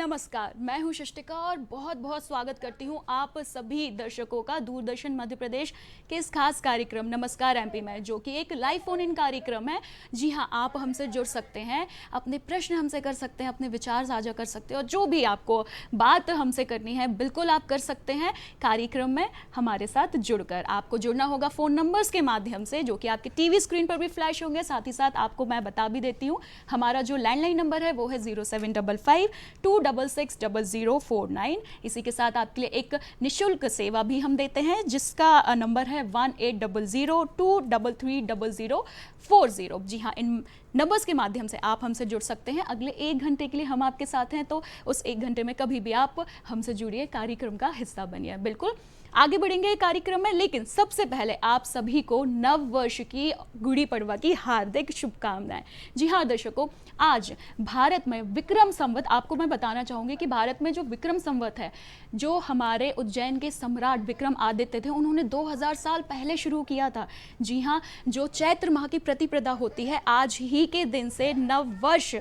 नमस्कार, मैं हूं सृष्टिका और बहुत बहुत स्वागत करती हूं आप सभी दर्शकों का दूरदर्शन मध्य प्रदेश के इस खास कार्यक्रम नमस्कार एमपी में, जो कि एक लाइव फोन इन कार्यक्रम है। जी हां, आप हमसे जुड़ सकते हैं, अपने प्रश्न हमसे कर सकते हैं, अपने विचार साझा कर सकते हैं और जो भी आपको बात हमसे करनी है बिल्कुल आप कर सकते हैं कार्यक्रम में हमारे साथ जुड़कर। आपको जुड़ना होगा फ़ोन नंबर्स के माध्यम से, जो कि आपके टीवी स्क्रीन पर भी फ्लैश होंगे। साथ ही साथ आपको मैं बता भी देती हूँ, हमारा जो लैंडलाइन नंबर है वो है 0755-266-0049। इसी के साथ आपके लिए एक निःशुल्क सेवा भी हम देते हैं, जिसका नंबर है 1800-233-0040। जी हाँ, इन नंबर्स के माध्यम से आप हमसे जुड़ सकते हैं। अगले 1 घंटे के लिए हम आपके साथ हैं, तो उस 1 घंटे में कभी भी आप हमसे जुड़िए, कार्यक्रम का हिस्सा बनिए। बिल्कुल आगे बढ़ेंगे कार्यक्रम में, लेकिन सबसे पहले आप सभी को नव वर्ष की गुड़ी पड़वा की हार्दिक शुभकामनाएं। जी हाँ दर्शकों, आज भारत में विक्रम संवत, आपको मैं बताना चाहूँगी कि भारत में जो विक्रम संवत है, जो हमारे उज्जैन के सम्राट विक्रम आदित्य थे, उन्होंने 2000 साल पहले शुरू किया था। जी हाँ, जो चैत्र माह की प्रतिपदा होती है, आज ही के दिन से नव वर्ष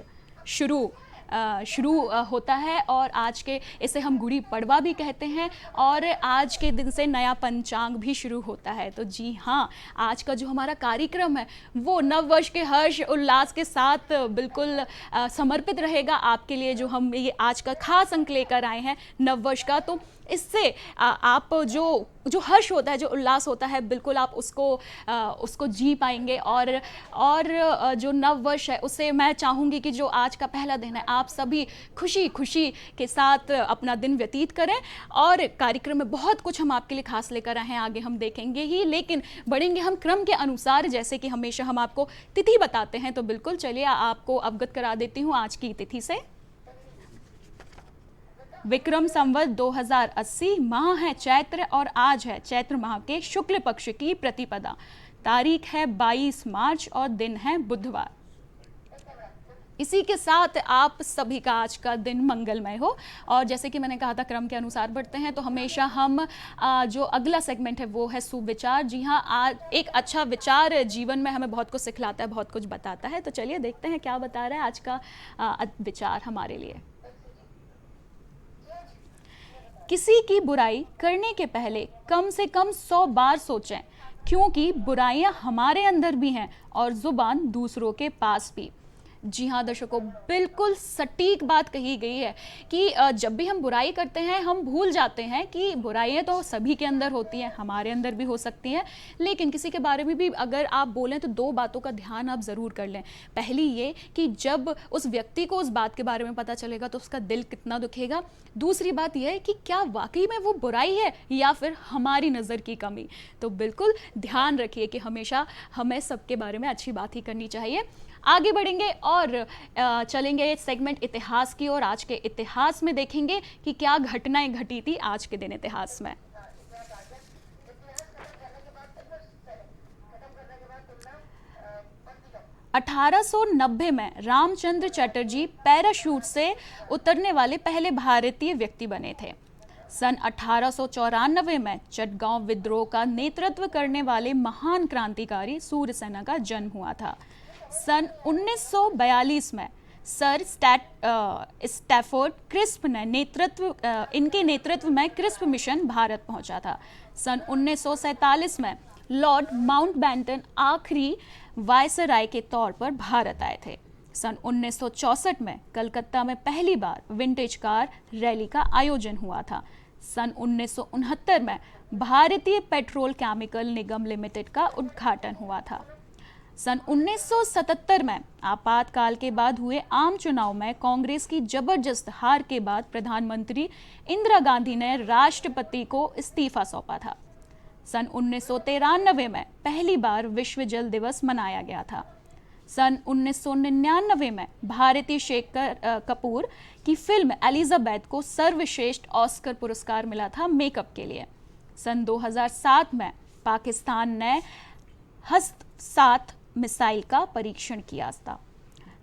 शुरू होता है और आज के इसे हम गुड़ी पड़वा भी कहते हैं और आज के दिन से नया पंचांग भी शुरू होता है। तो जी हाँ, आज का जो हमारा कार्यक्रम है वो नव वर्ष के हर्ष उल्लास के साथ बिल्कुल समर्पित रहेगा आपके लिए, जो हम ये आज का खास अंक लेकर आए हैं नव वर्ष का। तो इससे आप जो हर्ष होता है, जो उल्लास होता है, बिल्कुल आप उसको जी पाएंगे और जो नव वर्ष है उसे मैं चाहूँगी कि जो आज का पहला दिन है, आप सभी खुशी खुशी के साथ अपना दिन व्यतीत करें। और कार्यक्रम में बहुत कुछ हम आपके लिए खास लेकर आए हैं, आगे हम देखेंगे ही, लेकिन बढ़ेंगे हम क्रम के अनुसार। जैसे कि हमेशा हम आपको तिथि बताते हैं, तो बिल्कुल चलिए आपको अवगत करा देती हूँ आज की तिथि से। विक्रम संवत 2080, माह है चैत्र और आज है चैत्र माह के शुक्ल पक्ष की प्रतिपदा। तारीख है 22 मार्च और दिन है बुधवार। इसी के साथ आप सभी का आज का दिन मंगलमय हो। और जैसे कि मैंने कहा था, क्रम के अनुसार बढ़ते हैं, तो हमेशा हम जो अगला सेगमेंट है वो है सुविचार। जी हाँ, आज एक अच्छा विचार जीवन में हमें बहुत कुछ सिखलाता है, बहुत कुछ बताता है। तो चलिए देखते हैं क्या बता रहा है आज का विचार हमारे लिए। किसी की बुराई करने के पहले कम से कम 100 बार सोचें, क्योंकि बुराइयां हमारे अंदर भी हैं और जुबान दूसरों के पास भी। जी हाँ दर्शकों, बिल्कुल सटीक बात कही गई है कि जब भी हम बुराई करते हैं हम भूल जाते हैं कि बुराइयां तो सभी के अंदर होती हैं, हमारे अंदर भी हो सकती हैं। लेकिन किसी के बारे में भी अगर आप बोलें तो 2 बातों का ध्यान आप ज़रूर कर लें। पहली ये कि जब उस व्यक्ति को उस बात के बारे में पता चलेगा तो उसका दिल कितना दुखेगा। दूसरी बात यह है कि क्या वाकई में वो बुराई है या फिर हमारी नज़र की कमी। तो बिल्कुल ध्यान रखिए कि हमेशा हमें सबके बारे में अच्छी बात ही करनी चाहिए। आगे बढ़ेंगे और चलेंगे सेगमेंट इतिहास की ओर। आज के इतिहास में देखेंगे कि क्या घटनाएं घटी थी आज के दिन इतिहास में। (1890) में रामचंद्र चटर्जी पैराशूट से उतरने वाले पहले भारतीय व्यक्ति बने थे। सन 1894 में चटगांव विद्रोह का नेतृत्व करने वाले महान क्रांतिकारी सूर्यसेना का जन्म हुआ था। सन 1942 में सर स्टैफोर्ड क्रिस्प ने इनके नेतृत्व में क्रिस्प मिशन भारत पहुंचा था। सन 1947 में लॉर्ड माउंटबेटन आखिरी वायसराय के तौर पर भारत आए थे। सन 1964 में कलकत्ता में पहली बार विंटेज कार रैली का आयोजन हुआ था। सन 1969 में भारतीय पेट्रोल केमिकल निगम लिमिटेड का उद्घाटन हुआ था। सन 1977 में आपातकाल के बाद हुए आम चुनाव में कांग्रेस की जबरदस्त हार के बाद प्रधानमंत्री इंदिरा गांधी ने राष्ट्रपति को इस्तीफा सौंपा था। सन 1993 में पहली बार विश्व जल दिवस मनाया गया था। सन 1999 में भारती शेखर कपूर की फिल्म एलिजाबेथ को सर्वश्रेष्ठ ऑस्कर पुरस्कार मिला था मेकअप के लिए। सन 2007 में पाकिस्तान ने हस्त-7 मिसाइल का परीक्षण किया था।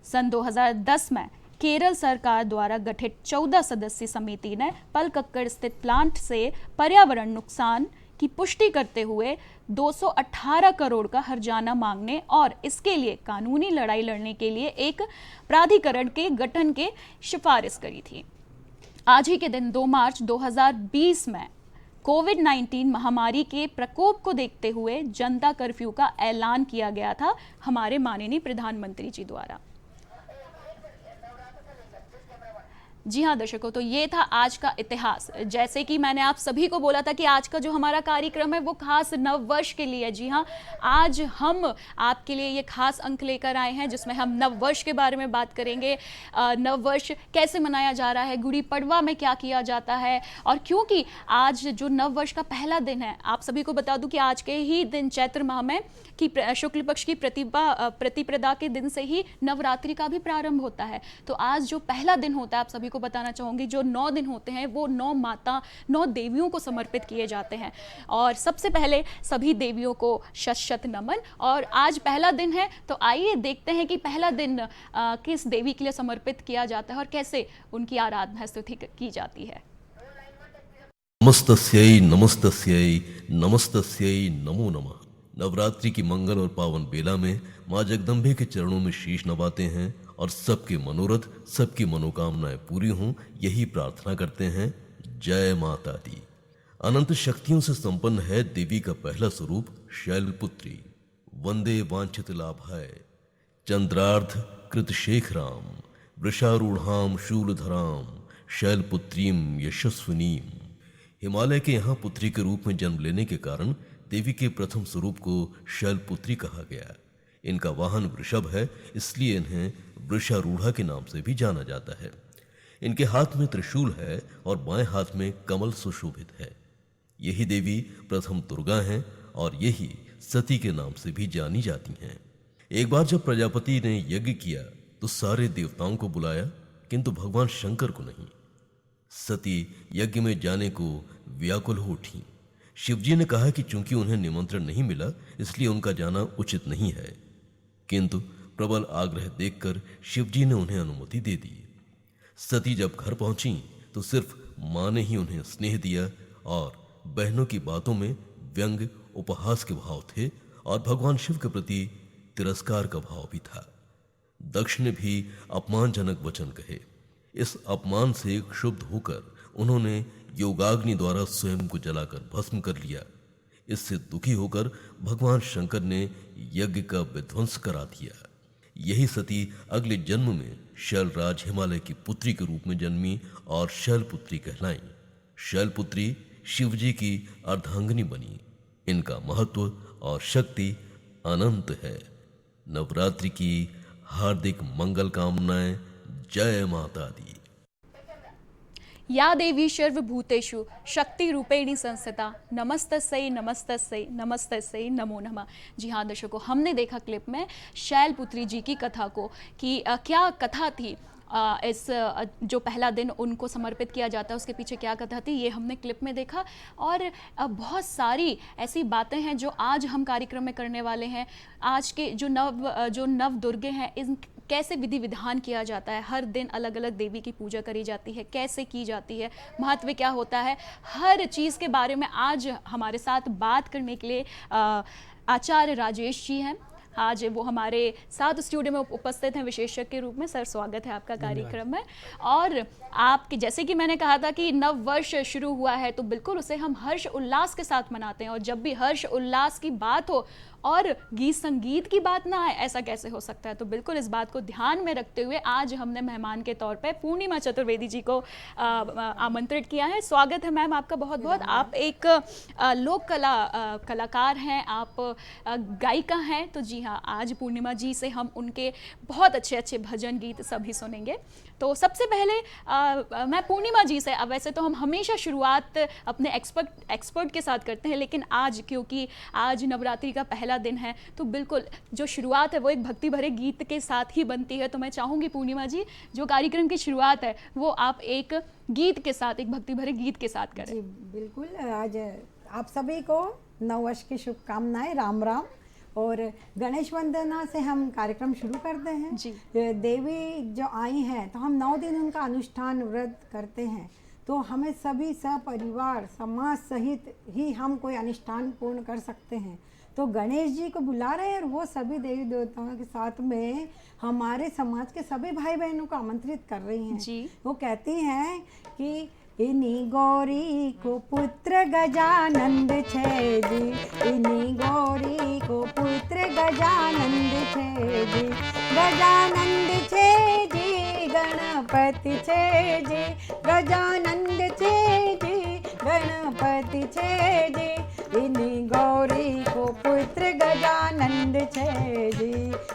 सन 2010 में केरल सरकार द्वारा गठित 14 सदस्यीय समिति ने पलक्कड़ स्थित प्लांट से पर्यावरण नुकसान की पुष्टि करते हुए 218 करोड़ का हर्जाना मांगने और इसके लिए कानूनी लड़ाई लड़ने के लिए एक प्राधिकरण के गठन की सिफारिश करी थी। आज ही के दिन 2 मार्च 2020 में कोविड-19 महामारी के प्रकोप को देखते हुए जनता कर्फ्यू का ऐलान किया गया था हमारे माननीय प्रधानमंत्री जी द्वारा। जी हाँ दर्शकों, तो ये था आज का इतिहास। जैसे कि मैंने आप सभी को बोला था कि आज का जो हमारा कार्यक्रम है वो खास नव वर्ष के लिए। जी हाँ, आज हम आपके लिए ये खास अंक लेकर आए हैं जिसमें हम नव वर्ष के बारे में बात करेंगे। नव वर्ष कैसे मनाया जा रहा है, गुड़ी पड़वा में क्या किया जाता है, और क्योंकि आज जो नव वर्ष का पहला दिन है, आप सभी को बता दूं कि आज के ही दिन चैत्र माह में की शुक्ल पक्ष की प्रतिपदा के दिन से ही नवरात्रि का भी प्रारंभ होता है। तो आज जो पहला दिन होता है, आप सभी को बताना चाहूंगी, जो 9 दिन होते हैं वो 9 देवियों को समर्पित किए जाते हैं। और सबसे पहले सभी देवियों को शत शत नमन। और आज पहला दिन है, तो आइए देखते हैं कि पहला दिन किस देवी के लिए समर्पित किया जाता है और कैसे उनकी आराधना स्तुति की जाती है। नमस्तस्यै नमस्तस्यै नमस्तस्यै नमो नमः। नवरात्रि की मंगल और पावन बेला में माँ जगदम्बे के चरणों में शीश नवाते हैं और सबके मनोरथ, सबकी मनोकामनाएं पूरी हों, यही प्रार्थना करते हैं। जय माता दी। अनंत शक्तियों से संपन्न है देवी का पहला स्वरूप शैलपुत्री। वंदे वांछित लाभाय चंद्रार्ध कृत शेखराम वृषारूढ़ाम शूलधराम शैलपुत्रीम यशस्विनीम। हिमालय के यहाँ पुत्री के रूप में जन्म लेने के कारण देवी के प्रथम स्वरूप को शैलपुत्री कहा गया। इनका वाहन वृषभ है, इसलिए इन्हें वृषारूढ़ा के नाम से भी जाना जाता है। इनके हाथ में त्रिशूल है और बाएं हाथ में कमल सुशोभित है। यही देवी प्रथम दुर्गा हैं और यही सती के नाम से भी जानी जाती हैं। एक बार जब प्रजापति ने यज्ञ किया तो सारे देवताओं को बुलाया, किंतु भगवान शंकर को नहीं। सती यज्ञ में जाने को व्याकुल हो उठी। शिवजी ने कहा कि चूंकि उन्हें निमंत्रण नहीं मिला इसलिए उनका जाना उचित नहीं है, किंतु प्रबल आग्रह देखकर शिवजी ने उन्हें अनुमति दे दी। सती जब घर पहुंची तो सिर्फ मां ने ही उन्हें स्नेह दिया और बहनों की बातों में व्यंग उपहास के भाव थे और भगवान शिव के प्रति तिरस्कार का भाव भी था। दक्ष ने भी अपमानजनक वचन कहे। इस अपमान से क्षुब्ध होकर उन्होंने योगाग्नि द्वारा स्वयं को जलाकर भस्म कर लिया। इससे दुखी होकर भगवान शंकर ने यज्ञ का विध्वंस करा दिया। यही सती अगले जन्म में शैलराज हिमालय की पुत्री के रूप में जन्मी और शैलपुत्री कहलाई। शैलपुत्री शिवजी की अर्धांगिनी बनी। इनका महत्व और शक्ति अनंत है। नवरात्रि की हार्दिक मंगल कामनाएं। जय माता दी। या देवी सर्वभूतेषु शक्ति रूपेणी संस्थिता नमस्तस्यै नमस्तस्यै नमस्तस्यै नमो नमः। जी हाँ दर्शकों, हमने देखा क्लिप में शैलपुत्री जी की कथा को कि क्या कथा थी। इस जो पहला दिन उनको समर्पित किया जाता है उसके पीछे क्या कथा थी, ये हमने क्लिप में देखा। और बहुत सारी ऐसी बातें हैं जो आज हम कार्यक्रम में करने वाले हैं। आज के जो नव दुर्गे हैं, इन कैसे विधि विधान किया जाता है, हर दिन अलग अलग देवी की पूजा करी जाती है, कैसे की जाती है, महत्व क्या होता है, हर चीज़ के बारे में आज हमारे साथ बात करने के लिए आचार्य राजेश जी हैं। आज वो हमारे साथ स्टूडियो में उपस्थित हैं विशेषज्ञ के रूप में। सर, स्वागत है आपका कार्यक्रम में। और आपके जैसे कि मैंने कहा था कि नव वर्ष शुरू हुआ है तो बिल्कुल उसे हम हर्ष उल्लास के साथ मनाते हैं, और जब भी हर्ष उल्लास की बात हो और गीत संगीत की बात ना आए, ऐसा कैसे हो सकता है। तो बिल्कुल इस बात को ध्यान में रखते हुए आज हमने मेहमान के तौर पे पूर्णिमा चतुर्वेदी जी को आमंत्रित किया है। स्वागत है मैम आपका बहुत बहुत। आप एक लोक कलाकार हैं, आप गायिका हैं। तो जी हाँ, आज पूर्णिमा जी से हम उनके बहुत अच्छे अच्छे भजन गीत सभी सुनेंगे। तो सबसे पहले मैं पूर्णिमा जी से, अब वैसे तो हम हमेशा शुरुआत अपने एक्सपर्ट के साथ करते हैं, लेकिन आज क्योंकि आज नवरात्रि का पहला दिन है तो बिल्कुल जो शुरुआत है वो एक भक्ति भरे गीत के साथ ही बनती है। तो मैं चाहूँगी पूर्णिमा जी, जो कार्यक्रम की शुरुआत है वो आप एक गीत के साथ, एक भक्ति भरे गीत के साथ करें। जी बिल्कुल। आज आप सभी को नववर्ष की शुभकामनाएं, राम राम। और गणेश वंदना से हम कार्यक्रम शुरू करते हैं जी। देवी जो आई हैं तो हम 9 दिन उनका अनुष्ठान व्रत करते हैं, तो हमें सभी सपरिवार समाज सहित ही हम कोई अनुष्ठान पूर्ण कर सकते हैं। तो गणेश जी को बुला रहे हैं और वो सभी देवी देवताओं के साथ में हमारे समाज के सभी भाई बहनों को आमंत्रित कर रही हैं। जी। वो कहती हैं कि इनी गौरी को पुत्र गजानंद छे जी, इनी गौरी को पुत्र गजानंद छे जी, गजानंद छे जी गणपति छे जी, गजानंद छे जी गणपति छे जी, इनी गौरी को पुत्र गजानंद छे जी।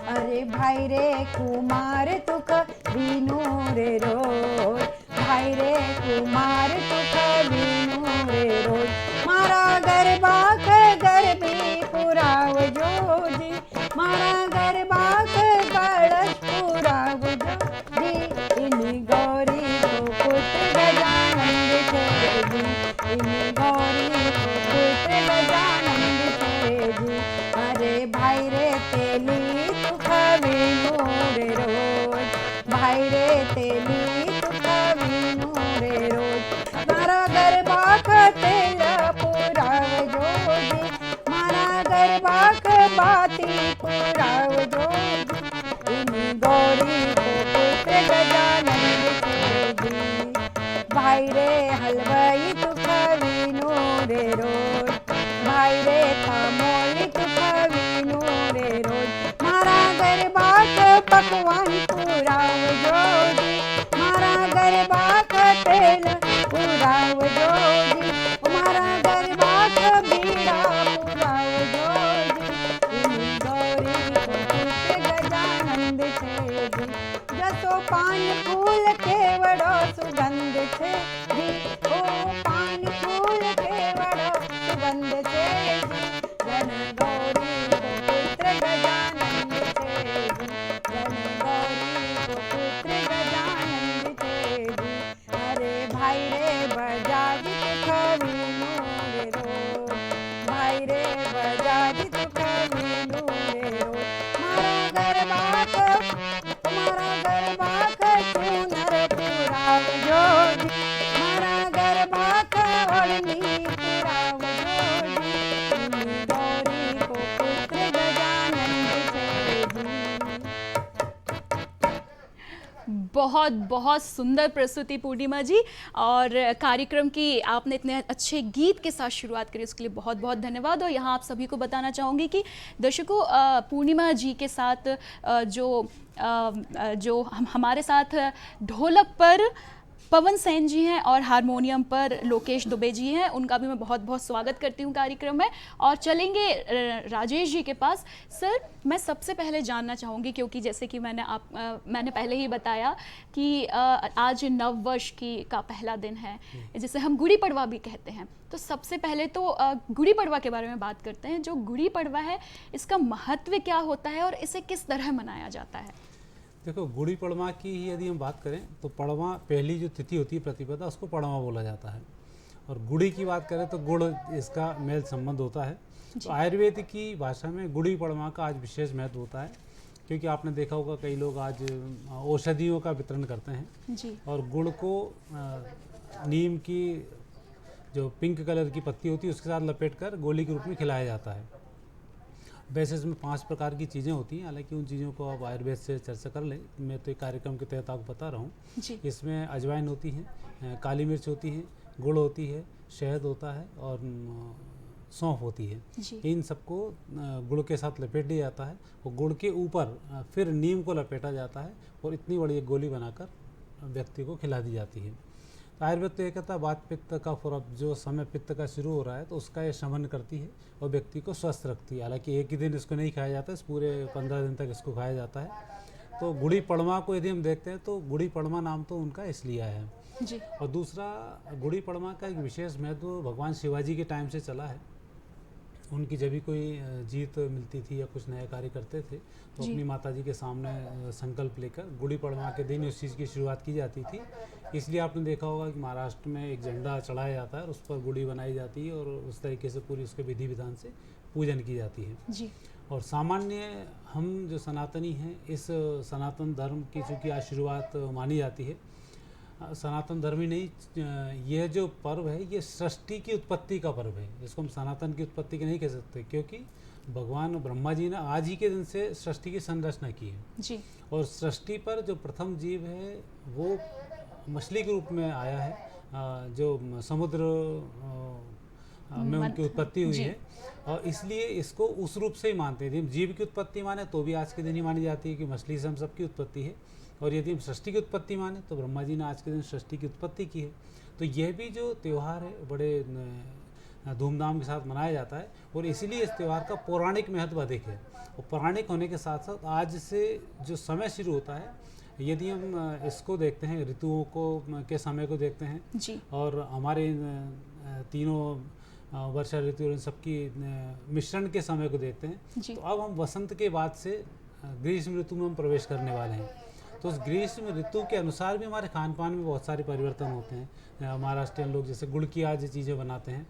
अरे भाई रे कुमार तुक बीनू रे रोज, भाई रे कुमार तुक बीनू रे रोज, मारा गरबा गरबी पुराव जो जी, मारा गरबा गलत पुराव जो जी, इनी गौरी को पुत्र गजानंद छे जी, इनी गौरी को पुत्र गजानंद छे जी। अरे भाई रे तेली तुक बीनू रे रोज, भाई रे तेली तुक बीनू रे रोज, मारा गरबा तेल पुराव जो जी, मारा गरबा बाती पुराव जो जी, इनी गौरी को पुत्र गजानंद छे जी। भाई रे हलवाई तुक बीनू रे रोज, भाई रे तामोली तुक बीनू रे रोज, मारा गरबा पकवान पुराव जो जी, मारा गरबा तेल पुराव जो जी, मारा गरबा बीड़ा पुराव जो जी, इनी गौरी को पुत्र गजानंद छे जी। जसो पान फूल केवड़ो सुगंध छे जी, ओ पान फूल केवड़ो सुगंध छे जी, गण गौरी को पुत्र गजानंद छे जी, गण गौरी को पुत्र गजानंद छे जी। अरे भाई रे बजाजी तुक बीनू रे रोज, भाई रे बजाजी तुक बीनू रे रोज, मारा गरबा चूनर पुराव जो जी, मारा गरबा ओढ़नी पुराव जो जी, इनी गौरी को पुत्र गजानंद छे जी। बहुत बहुत सुंदर प्रस्तुति पूर्णिमा जी, और कार्यक्रम की आपने इतने अच्छे गीत के साथ शुरुआत करी उसके लिए बहुत बहुत धन्यवाद। और यहाँ आप सभी को बताना चाहूँगी कि दर्शकों, पूर्णिमा जी के साथ जो हमारे साथ ढोलक पर पवन सेन जी हैं और हारमोनियम पर लोकेश दुबे जी हैं, उनका भी मैं बहुत बहुत स्वागत करती हूँ कार्यक्रम में। और चलेंगे राजेश जी के पास। सर, मैं सबसे पहले जानना चाहूँगी, क्योंकि जैसे कि मैंने पहले ही बताया कि आज नव वर्ष का पहला दिन है, जिसे हम गुड़ी पड़वा भी कहते हैं। तो सबसे पहले तो गुड़ी पड़वा के बारे में बात करते हैं। जो गुड़ी पड़वा है, इसका महत्व क्या होता है और इसे किस तरह मनाया जाता है? देखो, गुड़ी पड़वा की ही यदि हम बात करें तो पड़वा पहली जो तिथि होती है प्रतिपदा, उसको पड़वा बोला जाता है। और गुड़ी की बात करें तो गुड़, इसका मेल संबंध होता है। तो आयुर्वेद की भाषा में गुड़ी पड़वा का आज विशेष महत्व होता है, क्योंकि आपने देखा होगा कई लोग आज औषधियों का वितरण करते हैं जी। और गुड़ को नीम की जो पिंक कलर की पत्ती होती है उसके साथ लपेट कर गोली के रूप में खिलाया जाता है। वैसे इसमें 5 प्रकार की चीज़ें होती हैं, हालांकि उन चीज़ों को आप आयुर्वेद से चर्चा कर लें, मैं तो एक कार्यक्रम के तहत आपको बता रहा हूँ। जी। इसमें अजवाइन होती है, काली मिर्च होती है, गुड़ होती है, शहद होता है और सौंफ होती है। इन सबको गुड़ के साथ लपेट दिया जाता है और गुड़ के ऊपर फिर नीम को लपेटा जाता है और इतनी बड़ी एक गोली बनाकर व्यक्ति को खिला दी जाती है। तो आयुर्वेद तो ये कहता है वात पित्त का जो समय पित्त का शुरू हो रहा है तो उसका ये शमन करती है और व्यक्ति को स्वस्थ रखती है। हालांकि एक ही दिन इसको नहीं खाया जाता, इस पूरे 15 दिन तक इसको खाया जाता है। तो गुड़ी पड़वा को यदि हम देखते हैं तो गुड़ी पड़वा नाम तो उनका इसलिए आया है जी। और दूसरा, गुड़ी पड़वा का एक विशेष महत्व भगवान शिवाजी के टाइम से चला है। उनकी जब भी कोई जीत मिलती थी या कुछ नया कार्य करते थे तो अपनी माताजी के सामने संकल्प लेकर गुड़ी पड़वा के दिन उस चीज़ की शुरुआत की जाती थी। इसलिए आपने देखा होगा कि महाराष्ट्र में एक झंडा चढ़ाया जाता है और उस पर गुड़ी बनाई जाती है और उस तरीके से पूरी उसके विधि विधान से पूजन की जाती है जी। और सामान्य हम जो सनातनी हैं, इस सनातन धर्म की चूँकि आज शुरुआत मानी जाती है, सनातन धर्म ही नहीं, यह जो पर्व है ये सृष्टि की उत्पत्ति का पर्व है। इसको हम सनातन की उत्पत्ति के नहीं कह सकते, क्योंकि भगवान ब्रह्मा जी ने आज ही के दिन से सृष्टि की संरचना की है जी। और सृष्टि पर जो प्रथम जीव है वो मछली के रूप में आया है, जो समुद्र में उनकी उत्पत्ति हुई है और इसलिए इसको उस रूप से ही मानते हैं। यदि हम जीव की उत्पत्ति माने तो भी आज के दिन ही मानी जाती है कि मछली से हम सबकी उत्पत्ति है, और यदि हम सृष्टि की उत्पत्ति माने तो ब्रह्मा जी ने आज के दिन सृष्टि की उत्पत्ति की है। तो यह भी जो त्यौहार है बड़े धूमधाम के साथ मनाया जाता है और इसीलिए इस त्यौहार का पौराणिक महत्व अधिक है। और पौराणिक होने के साथ साथ आज से जो समय शुरू होता है, यदि हम इसको देखते हैं, ऋतुओं को के समय को देखते हैं जी। और हमारे तीनों वर्षा ऋतु और इन सबकी मिश्रण के समय को देखते हैं, तो अब हम वसंत के बाद से ग्रीष्म ऋतु में हम प्रवेश करने वाले हैं। तो उस ग्रीष्म ऋतु के अनुसार भी हमारे खान पान में बहुत सारे परिवर्तन होते हैं। महाराष्ट्रियन लोग जैसे गुड़ की आज चीज़ें बनाते हैं,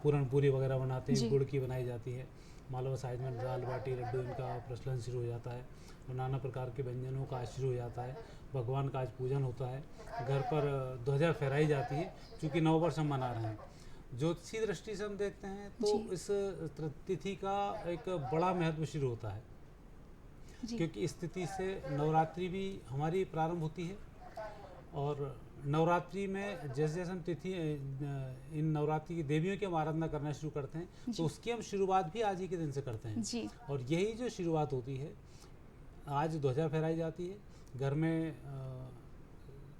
पूरन पूरी वगैरह बनाते हैं, गुड़ की बनाई जाती है। मालवा साइड में दाल बाटी लड्डू इनका प्रचलन शुरू हो जाता है और नाना प्रकार के व्यंजनों का आज शुरू हो जाता है। भगवान का आज पूजन होता है, घर पर ध्वजा फहराई जाती है, चूँकि नववर्ष हम मना रहे हैं। ज्योतिषी दृष्टि से हम देखते हैं तो इस तिथि का एक बड़ा महत्व शुरू होता है, क्योंकि इस तिथि से नवरात्रि भी हमारी प्रारंभ होती है। और नवरात्रि में जैसे जैसे हम तिथि इन नवरात्रि की देवियों की हम आराधना करना शुरू करते हैं तो उसकी हम शुरुआत भी आज ही के दिन से करते हैं जी। और यही जो शुरुआत होती है, आज ध्वजा फहराई जाती है, घर में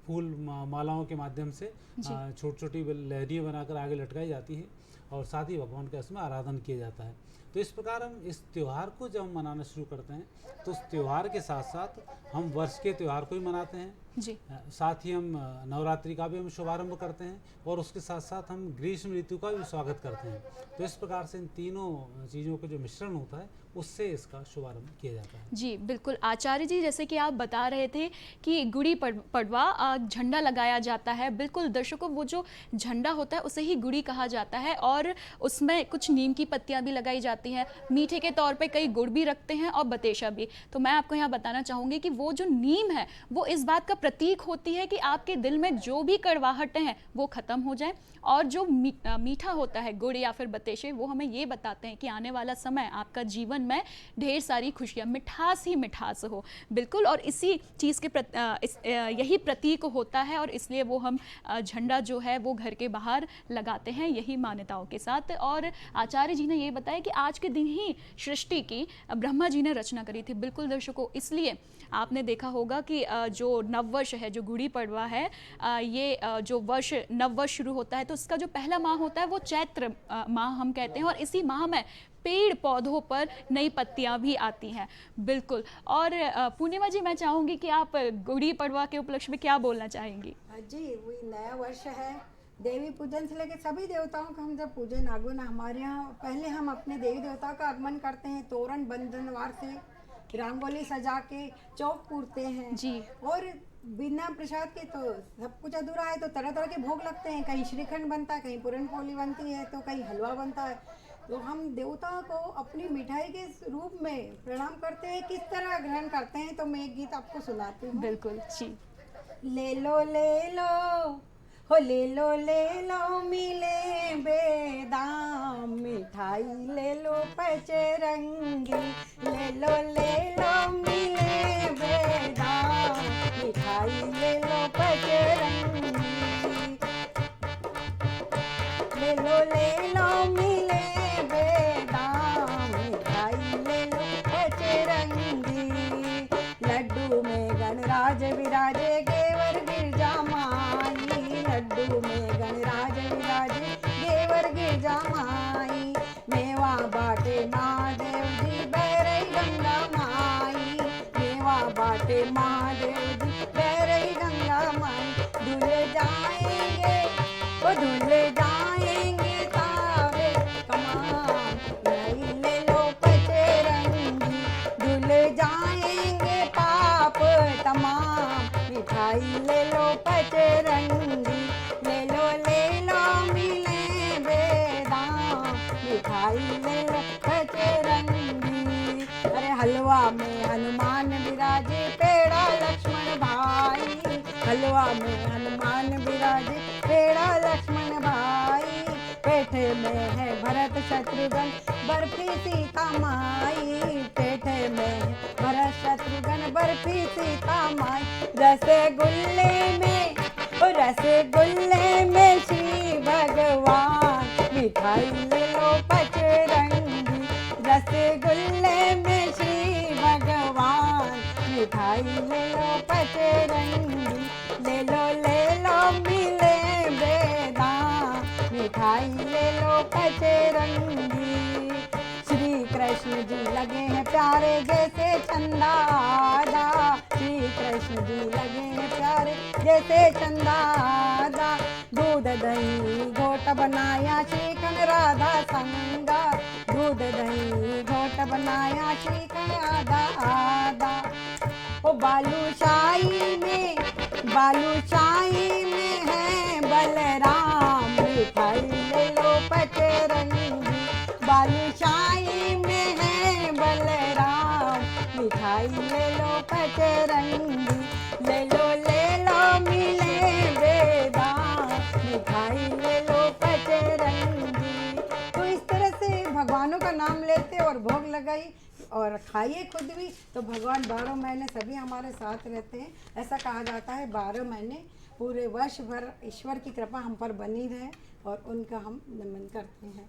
फूल मालाओं के माध्यम से छोटी छोटी लहरियाँ बनाकर आगे लटकाई जाती है और साथ ही भगवान का इसमें आराधन किया जाता है। तो इस प्रकार हम इस त्यौहार को जब हम मनाना शुरू करते हैं तो उस त्यौहार के साथ साथ हम वर्ष के त्यौहार को ही मनाते हैं जी। साथ ही हम नवरात्रि का भी हम शुभारंभ करते हैं और उसके साथ साथ हम ग्रीष्म ऋतु का भी स्वागत करते हैं। तो इस प्रकार से इन तीनों चीज़ों का जो मिश्रण होता है उससे इसका शुभारंभ किया जाता है। जी बिल्कुल आचार्य जी, जैसे कि आप बता रहे थे कि गुड़ी पड़वा झंडा लगाया जाता है। बिल्कुल दर्शकों, वो जो झंडा होता है उसे ही गुड़ी कहा जाता है और उसमें कुछ नीम की पत्तियां भी लगाई जाती हैं, मीठे के तौर पे कई गुड़ भी रखते हैं और बतेशा भी। तो मैं आपको यहाँ बताना चाहूँगी कि वो जो नीम है वो इस बात का प्रतीक होती है कि आपके दिल में जो भी कड़वाहटें हैं वो ख़त्म हो जाए, और जो मीठा होता है गुड़ या फिर बतेशे, वो हमें ये बताते हैं कि आने वाला समय आपका जीवन में ढेर सारी खुशियाँ, मिठास ही मिठास हो। बिल्कुल, और इसी चीज़ के यही प्रतीक होता है और इसलिए वो हम झंडा जो है वो घर के बाहर लगाते हैं, यही मान्यताओं के साथ। और आचार्य जी ने ये बताया कि आज के दिन ही सृष्टि की ब्रह्मा जी ने रचना करी थी। बिल्कुल दर्शकों, इसलिए आपने देखा होगा कि जो नववर्ष है, जो गुड़ी पड़वा है, ये जो वर्ष नववर्ष शुरू होता है तो इसका जो पहला माह होता है वो चैत्र माह हम कहते हैं, और इसी माह में पेड़ पौधों पर नई पत्तियां भी आती हैं। बिल्कुल। और पूर्णिमा जी, मैं चाहूँगी कि आप गुड़ी पड़वा के उपलक्ष्य में क्या बोलना चाहेंगी? जी, वही नया वर्ष है, देवी पूजन से लेकर सभी देवताओं का हम जब पूजन आगमन, हमारे यहाँ पहले हम अपने देवी देवताओं का आगमन करते हैं, तोरण बंधनवार से रंगोली सजा के चौक पूरते हैं जी। और बिना प्रसाद के तो सब कुछ अधूरा है, तो तरह तरह के भोग लगते हैं, कहीं श्रीखंड बनता है, कहीं पूरन पोली बनती है, तो कहीं हलवा बनता है। तो हम देवताओं को अपनी मिठाई के रूप में प्रणाम करते हैं, किस तरह ग्रहण करते हैं, तो मैं एक गीत आपको सुनाती हूँ। बिल्कुल जी। ले लो हो ले लो मिले बेदाम मिठाई, ले लो पचरंगी, ले लो मिले बेदाम मिठाई, ले लो पचरंगी, ले लो मिले बेदाम मिठाई, ले लो पचरंगी। लड्डू में गणराज विराजे गेवर गिरजा माई, लड्डू में गणराज विराजे गेवर गिरजा माई, मेवा बाटे महादेव जी बैरई गंगा माई, मेवा बाटे महादेव जी बैरई गंगा माई। धुल जाएंगे तारे कमान, नहीं ले लो पचरंगी, धुल जाएंगे पाप तमाम, मिठाई ले लो पचरंगी, ले लो मिले बेदाम मिठाई, ले लो पचरंगी। अरे हलवा में हनुमान विराजे पेड़ा लक्ष्मण भाई, हलवा में हनुमान विराजे पेड़ा लक्ष्मण भाई, पेठे में है भरत शत्रुघ्न बर्फी सीता माई, पेट में भरत शत्रुघ्न बर्फी सीता माई। रसगुल्ले में रसगुल्ले में श्री भगवान, मिठाई ले लो पचरंगी। रसगुल्ले में श्री भगवान, मिठाई ले लो पचरंगी। ले लो मिले बेदाम, मिठाई ले लो पचरंगी। श्री कृष्ण जी लगे हैं प्यारे जैसे चंदादा, श्री कृष्ण जी लगे हैं प्यारे जैसे चंदादा। दूध दही घोट बनाया श्रीखंड राधा संगा, दूध दही घोट बनाया श्रीखंड राधा आदा। ओ बालूशाही में है बलराम, मिठाई ले लो पचरंगी। बालूशाही में है बलराम, मिठाई ले लो पचरंगी। ले लो मिले बेदाम, मिठाई ले लो पचरंगी। तो इस तरह से भगवानों का नाम लेते और भोग लगाई और खाइए खुद भी, तो भगवान 12 महीने सभी हमारे साथ रहते हैं। ऐसा कहा जाता है 12 महीने पूरे वर्ष भर ईश्वर की कृपा हम पर बनी रहे और उनका हम नमन करते हैं।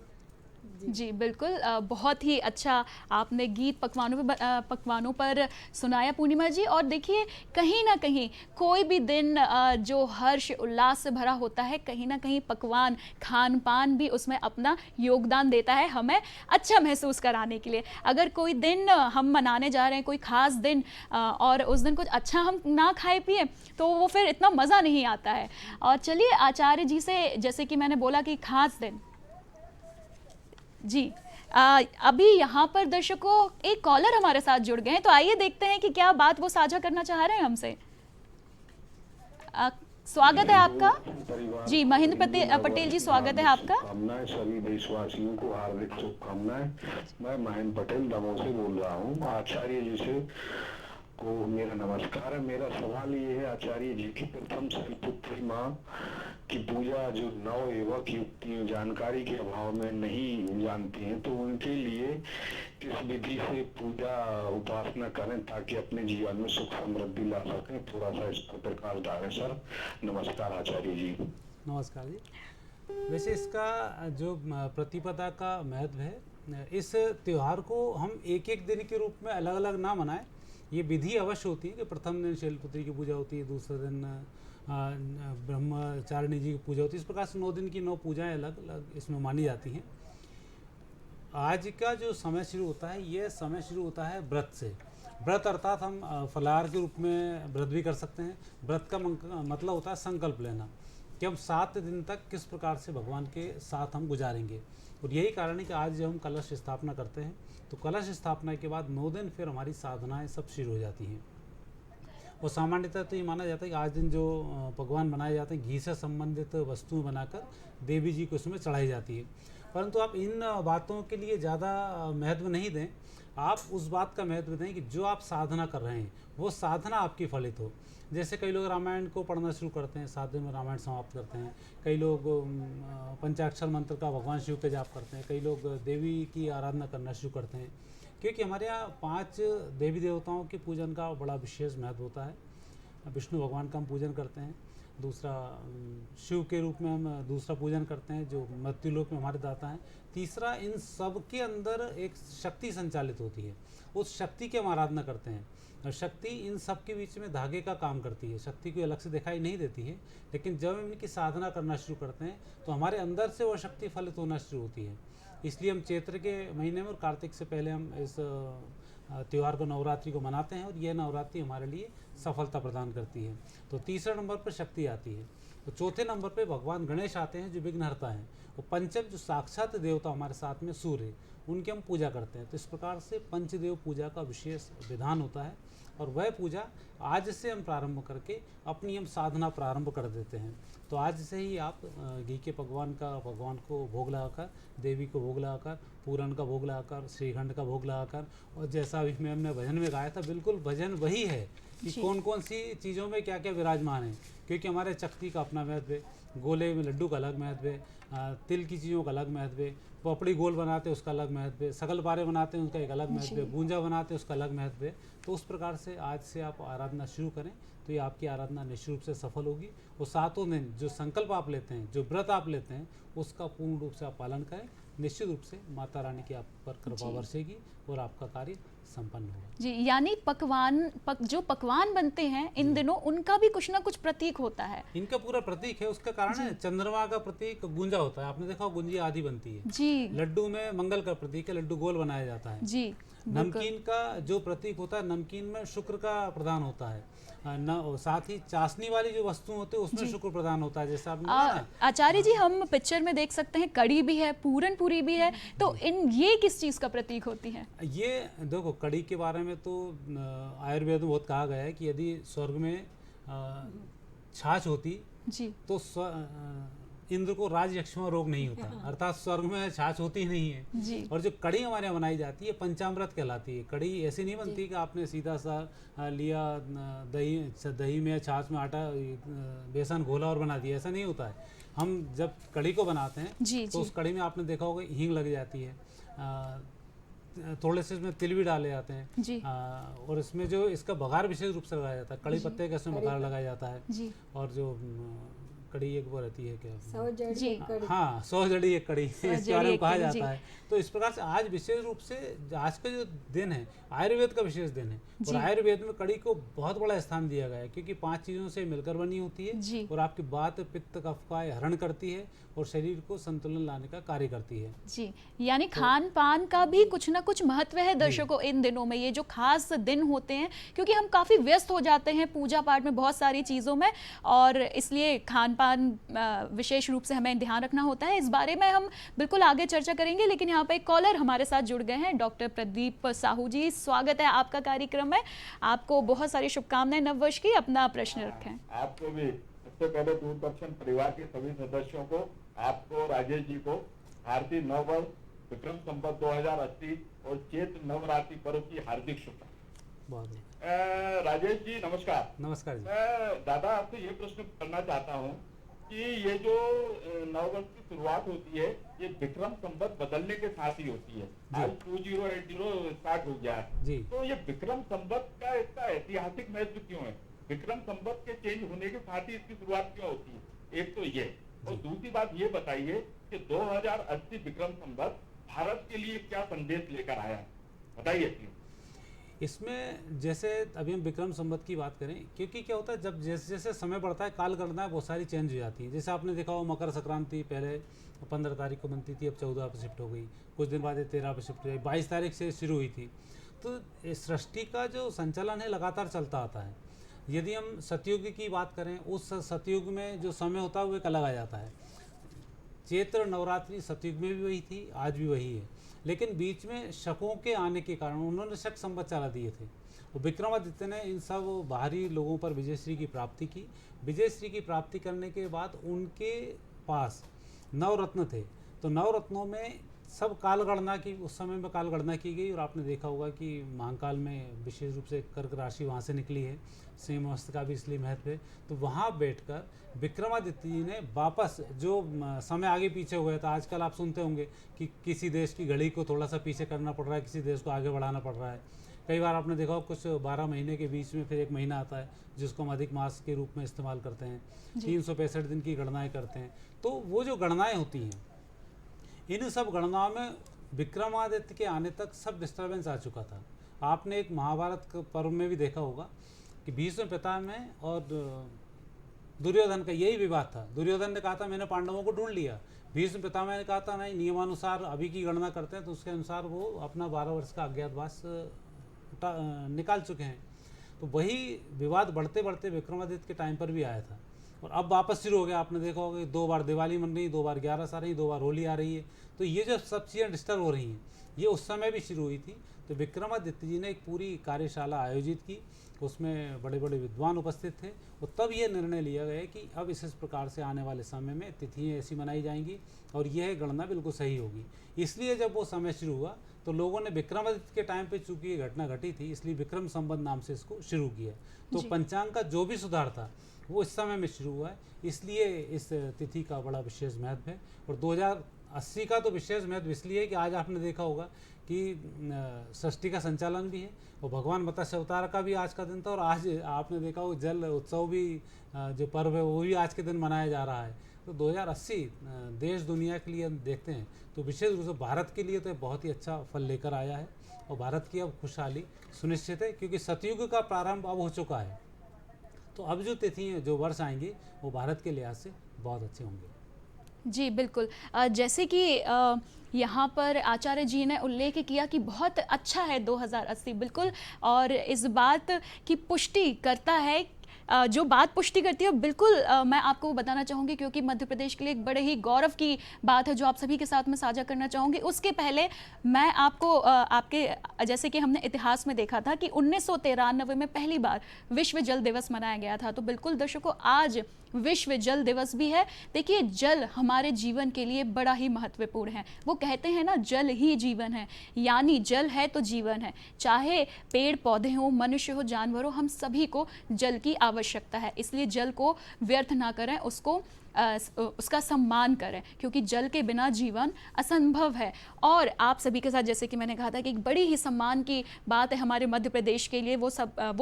जी बिल्कुल, बहुत ही अच्छा आपने गीत पकवानों पर सुनाया पूर्णिमा जी। और देखिए कहीं ना कहीं कोई भी दिन जो हर्ष उल्लास से भरा होता है, कहीं ना कहीं पकवान खान पान भी उसमें अपना योगदान देता है हमें अच्छा महसूस कराने के लिए। अगर कोई दिन हम मनाने जा रहे हैं, कोई ख़ास दिन, और उस दिन कुछ अच्छा हम ना खाए पिए तो वो फिर इतना मज़ा नहीं आता है। और चलिए आचार्य जी से, जैसे कि मैंने बोला कि ख़ास दिन जी, अभी यहाँ पर दर्शकों एक कॉलर हमारे साथ जुड़ गए हैं, तो आइए देखते हैं कि क्या बात वो साझा करना चाह रहे हैं हमसे। स्वागत है आपका जी, महेंद्र पटेल जी, स्वागत है आपका। शुभकामनाएं सभी देशवासियों को, हार्दिक शुभकामनाएं। मैं महेंद्र पटेल दमोह से बोल रहा हूँ। आचार्य जी से को मेरा नमस्कार है। मेरा सवाल ये है, आचार्य जी की प्रथम शैलपुत्री माँ की पूजा जो नव युवक युवतियों जानकारी के अभाव में नहीं जानती हैं, तो उनके लिए किस विधि से पूजा उपासना करें ताकि अपने जीवन में सुख समृद्धि ला सकें? थोड़ा सा इस पर प्रकाश डालें सर। नमस्कार आचार्य जी। नमस्कार जी। वैसे इसका जो प्रतिपदा का महत्व है, इस त्यौहार को हम एक एक दिन के रूप में अलग अलग ना मनाएं। ये विधि अवश्य होती है कि प्रथम दिन शैलपुत्री की पूजा होती है, दूसरे दिन ब्रह्मचारिणी जी की पूजा होती है। इस प्रकार से 9 दिन की 9 पूजाएं अलग अलग इसमें मानी जाती हैं। आज का जो समय शुरू होता है, ये समय शुरू होता है व्रत से। व्रत अर्थात हम फलाहार के रूप में व्रत भी कर सकते हैं। व्रत का मतलब होता है संकल्प लेना कि हम 7 दिन तक किस प्रकार से भगवान के साथ हम गुजारेंगे। और यही कारण है कि आज जब हम कलश स्थापना करते हैं तो कलश स्थापना के बाद 9 दिन फिर हमारी साधनाएं सब शुरू हो जाती हैं। और सामान्यतः तो ये माना जाता है कि आज दिन जो पकवान बनाए जाते हैं, घी से संबंधित वस्तुएं बनाकर देवी जी को उसमें चढ़ाई जाती है। परंतु आप इन बातों के लिए ज़्यादा महत्व नहीं दें। आप उस बात का महत्व दें कि जो आप साधना कर रहे हैं वो साधना आपकी फलित हो। जैसे कई लोग रामायण को पढ़ना शुरू करते हैं, 7 दिन में रामायण समाप्त करते हैं। कई लोग पंचाक्षर मंत्र का भगवान शिव पे जाप करते हैं। कई लोग देवी की आराधना करना शुरू करते हैं, क्योंकि हमारे यहाँ 5 देवी देवताओं के पूजन का बड़ा विशेष महत्व होता है। विष्णु भगवान का हम पूजन करते हैं, दूसरा शिव के रूप में हम दूसरा पूजन करते हैं जो मृत्युलोक में हमारे दाता हैं। तीसरा, इन सब के अंदर एक शक्ति संचालित होती है, उस शक्ति की हम आराधना करते हैं। और शक्ति इन सब के बीच में धागे का काम करती है। शक्ति कोई अलग से दिखाई नहीं देती है, लेकिन जब हम इनकी साधना करना शुरू करते हैं तो हमारे अंदर से वो शक्ति फलित होना शुरू होती है। इसलिए हम चैत्र के महीने में और कार्तिक से पहले हम इस त्यौहार को, नवरात्रि को मनाते हैं और यह नवरात्रि हमारे लिए सफलता प्रदान करती है। तो तीसरे नंबर पर शक्ति आती है। तो चौथे नंबर पे भगवान गणेश आते हैं जो विघ्नहर्ता हैं। और पंचम जो साक्षात देवता हमारे साथ में सूर्य, उनकी हम पूजा करते हैं। तो इस प्रकार से पंचदेव पूजा का विशेष विधान होता है और वह पूजा आज से हम प्रारंभ करके अपनी हम साधना प्रारंभ कर देते हैं। तो आज से ही आप घी के भगवान को भोग लगाकर, देवी को भोग लगाकर, पूरन का भोग लगाकर, श्रीखंड का भोग लगाकर, और जैसा अभी में हमने भजन में गाया था, बिल्कुल भजन वही है कि कौन कौन सी चीज़ों में क्या क्या विराजमान है। क्योंकि हमारे चक्की का अपना महत्व है, गोले में लड्डू का अलग महत्व है, तिल की चीज़ों का अलग महत्व है, पोपड़ी गोल बनाते हैं उसका अलग महत्व है, सकल पारे बनाते हैं उसका एक अलग महत्व है, गूंजा बनाते हैं उसका अलग महत्व है। तो उस प्रकार से आज से आप आराधना शुरू करें तो ये आपकी आराधना निश्चित रूप से सफल होगी। और सातों दिन जो संकल्प आप लेते हैं, जो व्रत आप लेते हैं, उसका पूर्ण रूप से आप पालन करें। निश्चित रूप से माता रानी की आप पर कृपा बरसेगी और आपका कार्य संपन्न होगा। जी, यानी जो पकवान बनते हैं इन दिनों, उनका भी कुछ ना कुछ प्रतीक होता है। इनका पूरा प्रतीक है, उसका कारण है चंद्रमा का प्रतीक गुंजा होता है। आपने देखा गुंजी आदि बनती है जी। लड्डू में मंगल का प्रतीक है, लड्डू गोल बनाया जाता है। जी। नमकीन का जो प्रतीक होता है, नमकीन में शुक्र का प्रदान होता है। साथ ही चाशनी वाली जो वस्तु होती है उसमें शुक्र प्रदान होता है। जैसा आपने देखा आचार्य जी, हम पिक्चर में देख सकते हैं कड़ी भी है, पूरन पूरी भी है, तो ये किस चीज का प्रतीक होती है? ये देखो, कड़ी के बारे में तो आयुर्वेद में बहुत कहा गया है कि यदि स्वर्ग में छाछ होती जी तो इंद्र को राज यक्षमा रोग नहीं होता, अर्थात स्वर्ग में छाछ होती ही नहीं है जी। और जो कड़ी हमारे यहाँ बनाई जाती है पंचामृत कहलाती है। कड़ी ऐसी नहीं बनती कि आपने सीधा सा लिया दही में छाछ में आटा बेसन घोला और बना दिया, ऐसा नहीं होता है। हम जब कड़ी को बनाते हैं जी, तो उस कड़ी में आपने देखा होगा हींग लग जाती है, थोड़े से इसमें तिल भी डाले जाते हैं जी। और इसमें जो इसका बघार विशेष रूप से लगाया जाता है, कड़ी पत्ते का इसमें बघार लगाया जाता है जी। और जो कड़ी एक वो रहती है क्या, 100 जड़ी एक कड़ी। हाँ 100 जड़ी एक कड़ी, इसके बारे में कहा जाता है। तो इस प्रकार से आज विशेष रूप से आज का जो दिन है आयुर्वेद का विशेष दिन है और आयुर्वेद में कड़ी को बहुत बड़ा स्थान दिया गया है क्योंकि 5 चीज़ों से मिलकर बनी होती है और आपकी वात पित्त कफ का हरण करती है और शरीर को संतुलन लाने का कार्य करती है जी। यानी खान पान का भी कुछ ना कुछ महत्व है दर्शकों इन दिनों में, ये जो खास दिन होते हैं, क्योंकि हम काफ़ी व्यस्त हो जाते हैं पूजा पाठ में, बहुत सारी चीज़ों में, और इसलिए खान पान विशेष रूप से हमें ध्यान रखना होता है। इस बारे में हम बिल्कुल आगे चर्चा करेंगे, लेकिन यहाँ पे एक कॉलर हमारे साथ जुड़ गए हैं। डॉक्टर प्रदीप साहू जी, स्वागत है आपका कार्यक्रम में। आपको बहुत सारी शुभकामनाएं नववर्ष की। अपना प्रश्न रखें। आपको भी सबसे पहले दूरदर्शन परिवार के सभी सदस्यों को, आपको, राजेश जी को भारतीय नववर्ष विक्रम संवत 2080 और चैत्र नवरात्रि पर्व की हार्दिक शुभकामनाएं। राजेश जी नमस्कार। नमस्कार जी। दादा आपसे ये प्रश्न करना चाहता हूँ कि ये जो नववर्ष की शुरुआत होती है ये विक्रम संवत बदलने के साथ ही होती है। आज 2080 स्टार्ट हो गया है, तो ये विक्रम संवत का इसका ऐतिहासिक महत्व क्यों है? विक्रम संवत के चेंज होने के साथ ही इसकी शुरुआत क्यों होती है? एक तो ये, और दूसरी बात ये बताइए कि 2080 विक्रम संवत भारत के लिए क्या संदेश लेकर आया, बताइए। इसमें जैसे अभी हम विक्रम संवत की बात करें, क्योंकि क्या होता है जब जैसे जैसे समय बढ़ता है, काल गणना बहुत सारी चेंज हो जाती है। जैसे आपने देखा हो मकर संक्रांति पहले 15 तारीख को बनती थी, अब 14 पर शिफ्ट हो गई, कुछ दिन बाद 13 पर शिफ्ट हो गई, 22 तारीख से शुरू हुई थी। तो सृष्टि का जो संचालन है लगातार चलता आता है। यदि हम सतयुग की बात करें, उस सतयुग में जो समय होता है वो एक अलग आ जाता है। चैत्र नवरात्रि सतयुग में भी वही थी, आज भी वही है, लेकिन बीच में शकों के आने के कारण उन्होंने शक संवत चला दिए थे। और विक्रमादित्य ने इन सब बाहरी लोगों पर विजयश्री की प्राप्ति की। विजयश्री की प्राप्ति करने के बाद उनके पास नवरत्न थे, तो नवरत्नों में सब कालगणना की, उस समय में कालगणना की गई। और आपने देखा होगा कि महाकाल में विशेष रूप से कर्क राशि वहाँ से निकली है, सिंहस्थ का भी इसलिए महत्व है। तो वहाँ बैठकर विक्रमादित्य जी ने वापस जो समय आगे पीछे हुआ था, आजकल आप सुनते होंगे कि किसी देश की घड़ी को थोड़ा सा पीछे करना पड़ रहा है, किसी देश को आगे बढ़ाना पड़ रहा है। कई बार आपने देखा हो कुछ 12 महीने के बीच में फिर एक महीना आता है जिसको हम अधिक मास के रूप में इस्तेमाल करते हैं, 365 दिन की गणनाएँ करते हैं। तो वो जो गणनाएँ होती हैं, इन सब गणनाओं में विक्रमादित्य के आने तक सब डिस्टर्बेंस आ चुका था। आपने एक महाभारत पर्व में भी देखा होगा कि भीष्म पितामह और दुर्योधन का यही विवाद था। दुर्योधन ने कहा था मैंने पांडवों को ढूंढ लिया, भीष्म पितामह ने कहा था नहीं, नियमानुसार अभी की गणना करते हैं, तो उसके अनुसार वो अपना 12 वर्ष का अज्ञातवास निकाल चुके हैं। तो वही विवाद बढ़ते बढ़ते विक्रमादित्य के टाइम पर भी आया था और अब वापस शुरू हो गया। आपने देखा होगा कि 2 बार दिवाली मन रही, 2 बार 11 आ रही, 2 बार होली आ रही है। तो ये जो सब चीज़ें डिस्टर्ब हो रही हैं, ये उस समय भी शुरू हुई थी। तो विक्रमादित्य जी ने एक पूरी कार्यशाला आयोजित की, उसमें बड़े बड़े विद्वान उपस्थित थे और तब ये निर्णय लिया गया कि अब इस प्रकार से आने वाले समय में तिथियाँ ऐसी मनाई जाएंगी और यह गणना बिल्कुल सही होगी। इसलिए जब वो समय शुरू हुआ तो लोगों ने विक्रमादित्य के टाइम पे चूंकि ये घटना घटी थी, इसलिए विक्रम संवत नाम से इसको शुरू किया। तो पंचांग का जो भी सुधार था वो इस समय में शुरू हुआ है, इसलिए इस तिथि का बड़ा विशेष महत्व है। और 2080 का तो विशेष महत्व इसलिए है कि आज आपने देखा होगा कि षष्ठी का संचालन भी है और भगवान मत्स्य अवतार का भी आज का दिन था, और आज आपने देखा हो जल उत्सव भी जो पर्व है वो भी आज के दिन मनाया जा रहा है। तो 2080 देश दुनिया के लिए हम देखते हैं तो विशेष रूप से भारत के लिए तो बहुत ही अच्छा फल लेकर आया है और भारत की अब खुशहाली सुनिश्चित है, क्योंकि सतयुग का प्रारंभ अब हो चुका है। तो अब जो तिथि जो वर्ष आएंगे वो भारत के लिहाज से बहुत अच्छे होंगे। जी बिल्कुल, जैसे कि यहाँ पर आचार्य जी ने उल्लेख किया कि बहुत अच्छा है 2080, बिल्कुल, और इस बात की पुष्टि करता है, जो बात पुष्टि करती है बिल्कुल मैं आपको बताना चाहूँगी, क्योंकि मध्य प्रदेश के लिए एक बड़े ही गौरव की बात है जो आप सभी के साथ में साझा करना चाहूँगी। उसके पहले मैं आपको आपके जैसे कि हमने इतिहास में देखा था कि 1993 में पहली बार विश्व जल दिवस मनाया गया था, तो बिल्कुल दर्शकों आज विश्व जल दिवस भी है। देखिए जल हमारे जीवन के लिए बड़ा ही महत्वपूर्ण है। वो कहते हैं ना, जल ही जीवन है, यानी जल है तो जीवन है। चाहे पेड़ पौधे हो, मनुष्य हो, जानवर हो, हम सभी को जल की आवश्यकता है। इसलिए जल को व्यर्थ ना करें, उसका सम्मान करें, क्योंकि जल के बिना जीवन असंभव है। और आप सभी के साथ जैसे कि मैंने कहा था कि एक बड़ी ही सम्मान की बात है हमारे मध्य प्रदेश के लिए, वो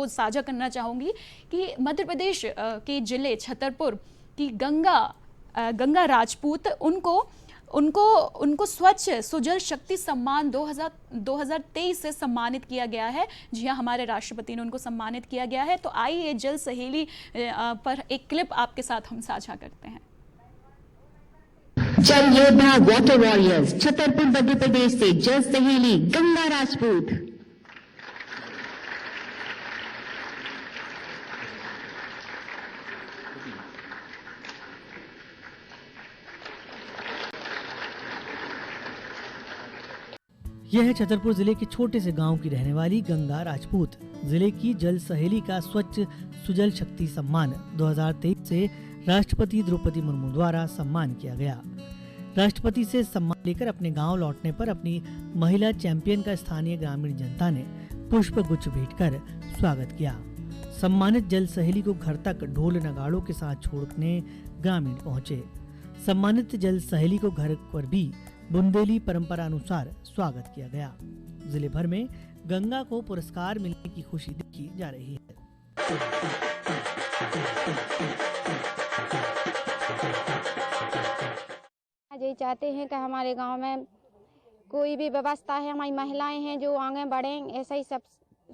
साझा करना चाहूँगी कि मध्य प्रदेश के जिले छतरपुर की गंगा राजपूत उनको स्वच्छ सुजल शक्ति सम्मान 2023 से सम्मानित किया गया है। जी हाँ, हमारे राष्ट्रपति ने उनको सम्मानित किया गया है। तो आइए जल सहेली पर एक क्लिप आपके साथ हम साझा करते हैं। जल योद्धा वाटर वॉरियर्स छतरपुर मध्य प्रदेश से जल सहेली गंगा राजपूत। यह है छतरपुर जिले के छोटे से गांव की रहने वाली गंगा राजपूत। जिले की जल सहेली का स्वच्छ सुजल शक्ति सम्मान 2023 से राष्ट्रपति द्रौपदी मुर्मू द्वारा सम्मान किया गया। राष्ट्रपति से सम्मान लेकर अपने गांव लौटने पर अपनी महिला चैंपियन का स्थानीय ग्रामीण जनता ने पुष्प गुच्छ भेंट कर स्वागत किया। सम्मानित जल सहेली को घर तक ढोल नगाड़ों के साथ छोड़ने ग्रामीण पहुंचे। सम्मानित जल सहेली को घर पर भी बुंदेली परंपरा अनुसार स्वागत किया गया। जिले भर में गंगा को पुरस्कार मिलने की खुशी देखी जा रही है। यही चाहते हैं कि हमारे गांव में कोई भी व्यवस्था है, हमारी महिलाएं हैं जो आगे बढ़ें, ऐसा ही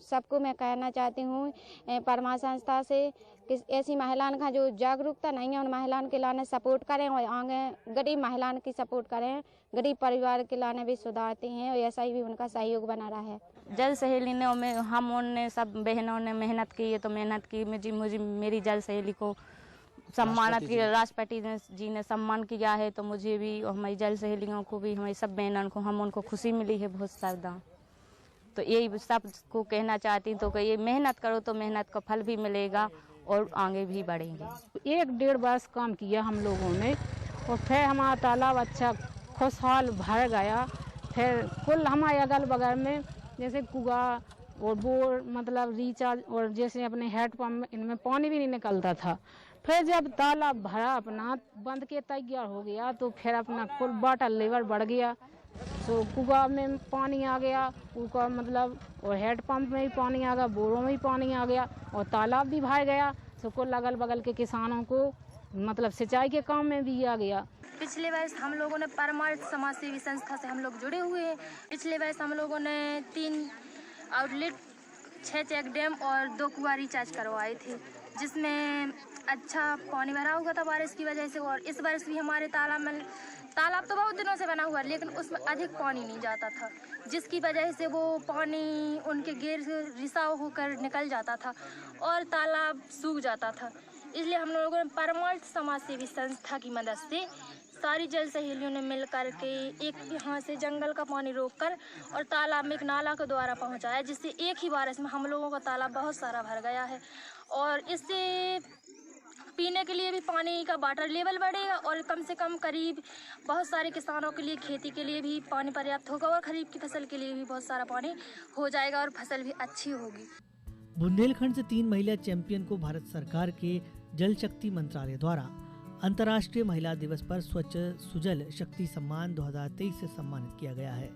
सबको मैं कहना चाहती हूँ परमा संस्था से कि ऐसी महिलाओं का जो जागरूकता नहीं है उन महिलाओं के लाने सपोर्ट करें और आगे गरीब महिलाओं की सपोर्ट करें, गरीब परिवार के लाने भी सुधारती हैं और ऐसा ही भी उनका सहयोग बना रहा है। जल सहेली ने हम उनने सब बहनों ने मेहनत की है, तो मेहनत की मुझे मेरी जल सहेली को सम्मानित किया, राष्ट्रपति जी ने सम्मान किया है, तो मुझे भी और हमारी जल सहेलियों को भी, हमारी सब बहनों को उनको खुशी मिली है बहुत ज़्यादा। तो यही सबको कहना चाहती हूँ तो कि ये मेहनत करो तो मेहनत का फल भी मिलेगा और आगे भी बढ़ेंगे। 1-1.5 वर्ष काम किया हम लोगों ने और फिर हमारा तालाब अच्छा खुशहाल भर गया। फिर कुल हमारे अगल बगल में जैसे कुआ और बोर मतलब रिचार्ज और जैसे अपने हेड पंप इनमें पानी भी नहीं निकलता था। फिर जब तालाब भरा अपना बंद के तैयार हो गया तो फिर अपना कुल वाटर लेवल बढ़ गया, तो कुआ में पानी आ गया, कुआ मतलब और हेड पंप में भी पानी आ गया, बोरों में भी पानी आ गया और तालाब भी भर गया। तो कुल अगल बगल के किसानों को मतलब सिंचाई के काम में भी आ गया। पिछले वर्ष हम लोगों ने परमार्थ समाज सेवी संस्था से हम लोग जुड़े हुए हैं। पिछले वर्ष हम लोगों ने 3 आउटलेट, 6 चेक डैम और 2 कुआं रिचार्ज करवाए थे, जिसमें अच्छा पानी भरा हुआ था बारिश की वजह से। और इस वर्ष भी हमारे तालाब तो बहुत दिनों से बना हुआ, लेकिन उसमें अधिक पानी नहीं जाता था, जिसकी वजह से वो पानी उनके गेर से रिसाव होकर निकल जाता था और तालाब सूख जाता था। इसलिए हम लोगों ने परमार्थ समाज सेवी संस्था की मदद से सारी जल सहेलियों ने मिल कर के एक यहाँ से जंगल का पानी रोककर और तालाब में एक नाला के द्वारा पहुँचाया, जिससे एक ही बारिश में हम लोगों का तालाब बहुत सारा भर गया है। और इससे पीने के लिए भी पानी का वाटर लेवल बढ़ेगा और कम से कम करीब बहुत सारे किसानों के लिए खेती के लिए भी पानी पर्याप्त होगा और खरीफ की फसल के लिए भी बहुत सारा पानी हो जाएगा और फसल भी अच्छी होगी। बुंदेलखंड से 3 महिला चैंपियन को भारत सरकार के जल शक्ति मंत्रालय द्वारा अंतर्राष्ट्रीय महिला दिवस पर स्वच्छ सुजल शक्ति सम्मान 2023 से सम्मानित किया गया है।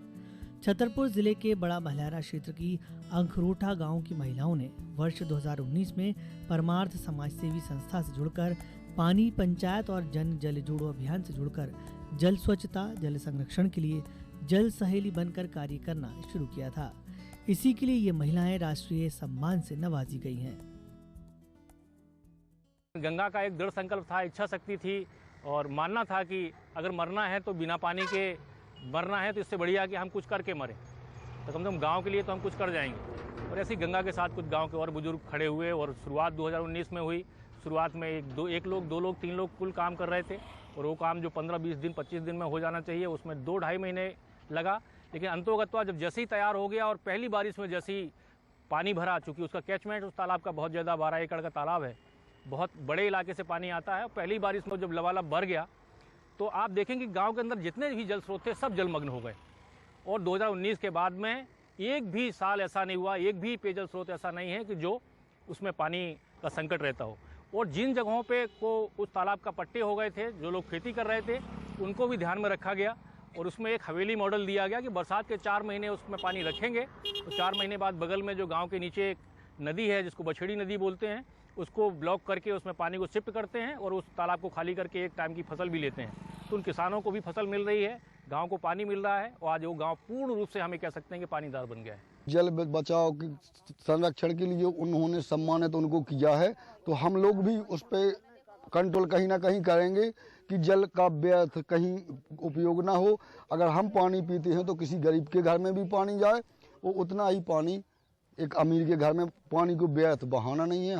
छतरपुर जिले के बड़ा महलहरा क्षेत्र की अंखरोठा गांव की महिलाओं ने वर्ष 2019 में परमार्थ समाजसेवी संस्था से जुड़कर पानी पंचायत और जन जल जोड़ो अभियान से जुड़कर जल स्वच्छता जल संरक्षण के लिए जल सहेली बनकर कार्य करना शुरू किया था। इसी के लिए ये महिलाएं राष्ट्रीय सम्मान से नवाजी गई हैं। गंगा का एक दृढ़ संकल्प था, इच्छा शक्ति थी और मानना था कि अगर मरना है तो बिना पानी के मरना है, तो इससे बढ़िया कि हम कुछ करके मरें, तो कम से कम गाँव के लिए तो हम कुछ कर जाएंगे। और ऐसी गंगा के साथ कुछ गांव के और बुजुर्ग खड़े हुए और शुरुआत 2019 में हुई। शुरुआत में एक लोग, दो लोग, 3 लोग कुल काम कर रहे थे और वो काम जो 15-20 दिन 25 दिन में हो जाना चाहिए उसमें 2-2.5 महीने लगा। लेकिन अंतोगत्वा जब जैसे ही तैयार हो गया और पहली बारिश में जैसे ही पानी भरा, चूँकि उसका कैचमेंट उस तालाब का बहुत ज़्यादा 12 एकड़ का तालाब है, बहुत बड़े इलाके से पानी आता है। पहली बारिश में जब लबालब भर गया तो आप देखेंगे कि गांव के अंदर जितने भी जल स्रोत थे सब जलमग्न हो गए। और 2019 के बाद में एक भी साल ऐसा नहीं हुआ, एक भी पेयजल स्रोत ऐसा नहीं है कि जो उसमें पानी का संकट रहता हो। और जिन जगहों पे को उस तालाब का पट्टे हो गए थे, जो लोग खेती कर रहे थे, उनको भी ध्यान में रखा गया और उसमें एक हवेली मॉडल दिया गया कि बरसात के 4 महीने उसमें पानी रखेंगे तो 4 महीने बाद बगल में जो गाँव के नीचे एक नदी है जिसको बछड़ी नदी बोलते हैं, उसको ब्लॉक करके उसमें पानी को शिफ्ट करते हैं और उस तालाब को खाली करके एक टाइम की फसल भी लेते हैं। तो उन किसानों को भी फसल मिल रही है, गांव को पानी मिल रहा है और आज वो गांव पूर्ण रूप से हमें कह सकते हैं कि पानीदार बन गया है। जल बचाव की संरक्षण के लिए उन्होंने सम्मानित उनको किया है, तो हम लोग भी उस पर कंट्रोल कहीं ना कहीं करेंगे कि जल का व्यर्थ कहीं उपयोग ना हो। अगर हम पानी पीते हैं तो किसी गरीब के घर में भी पानी जाए, वो उतना ही पानी एक अमीर के घर में पानी को व्यर्थ बहाना नहीं है।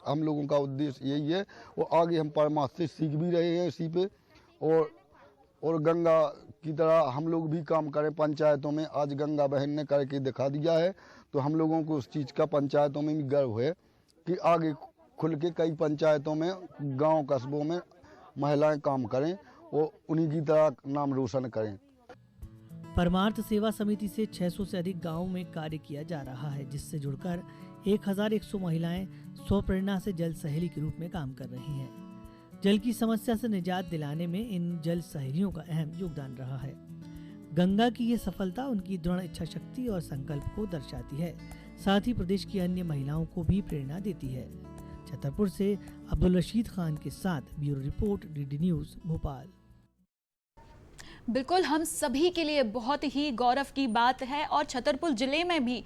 हम लोगों का उद्देश्य यही है और आगे हम परमार्थ से सीख भी रहे हैं इसी पे। और गंगा की तरह हम लोग भी काम करें पंचायतों में। आज गंगा बहन ने करके दिखा दिया है, तो हम लोगों को उस चीज़ का पंचायतों में भी गर्व है कि आगे खुल के कई पंचायतों में, गांव कस्बों में महिलाएं काम करें और उन्हीं की तरह नाम रोशन करें। परमार्थ सेवा समिति से 600 से अधिक गांवों में कार्य किया जा रहा है, जिससे जुड़कर 1100 महिलाएं स्वप्रेरणा से जल सहेली के रूप में काम कर रही हैं। जल की समस्या से निजात दिलाने में इन जल सहेलियों का अहम योगदान रहा है। गंगा की ये सफलता उनकी दृढ़ इच्छा शक्ति और संकल्प को दर्शाती है, साथ ही प्रदेश की अन्य महिलाओं को भी प्रेरणा देती है। छतरपुर से अब्दुल रशीद खान के साथ bureau report, DD news, Bhopal. बिल्कुल, हम सभी के लिए बहुत ही गौरव की बात है और छतरपुर ज़िले में भी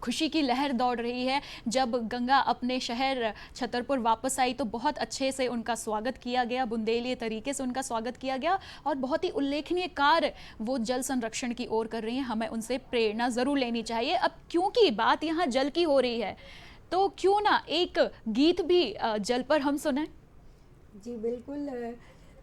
खुशी की लहर दौड़ रही है। जब गंगा अपने शहर छतरपुर वापस आई तो बहुत अच्छे से उनका स्वागत किया गया, बुंदेली तरीके से उनका स्वागत किया गया और बहुत ही उल्लेखनीय कार्य वो जल संरक्षण की ओर कर रही हैं। हमें उनसे प्रेरणा ज़रूर लेनी चाहिए। अब क्योंकि बात यहाँ जल की हो रही है तो क्यों ना एक गीत भी जल पर हम सुनाएं। जी बिल्कुल।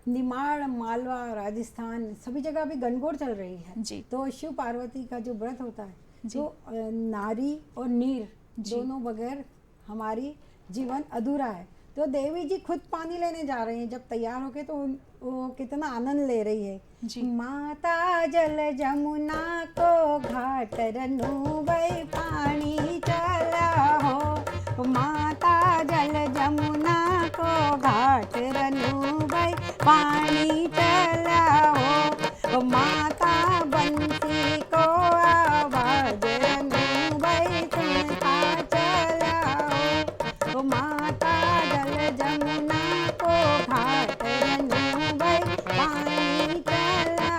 निमाड़, मालवा, राजस्थान सभी जगह अभी गणगौर चल रही है जी। तो शिव पार्वती का जो व्रत होता है तो नारी और नीर दोनों बगैर हमारी जीवन अधूरा है। तो देवी जी खुद पानी लेने जा रही हैं। जब तैयार होके तो वो कितना आनंद ले रही है जी। माता जल जमुना को घाट रनु भई पानी चला हो, माता जल जमुना को घाट रनु भई पानी चला हो, माता बंसी को आवाज रनु भई सुनता चला हो, माता जल जमुना को घाट रनु भई पानी चला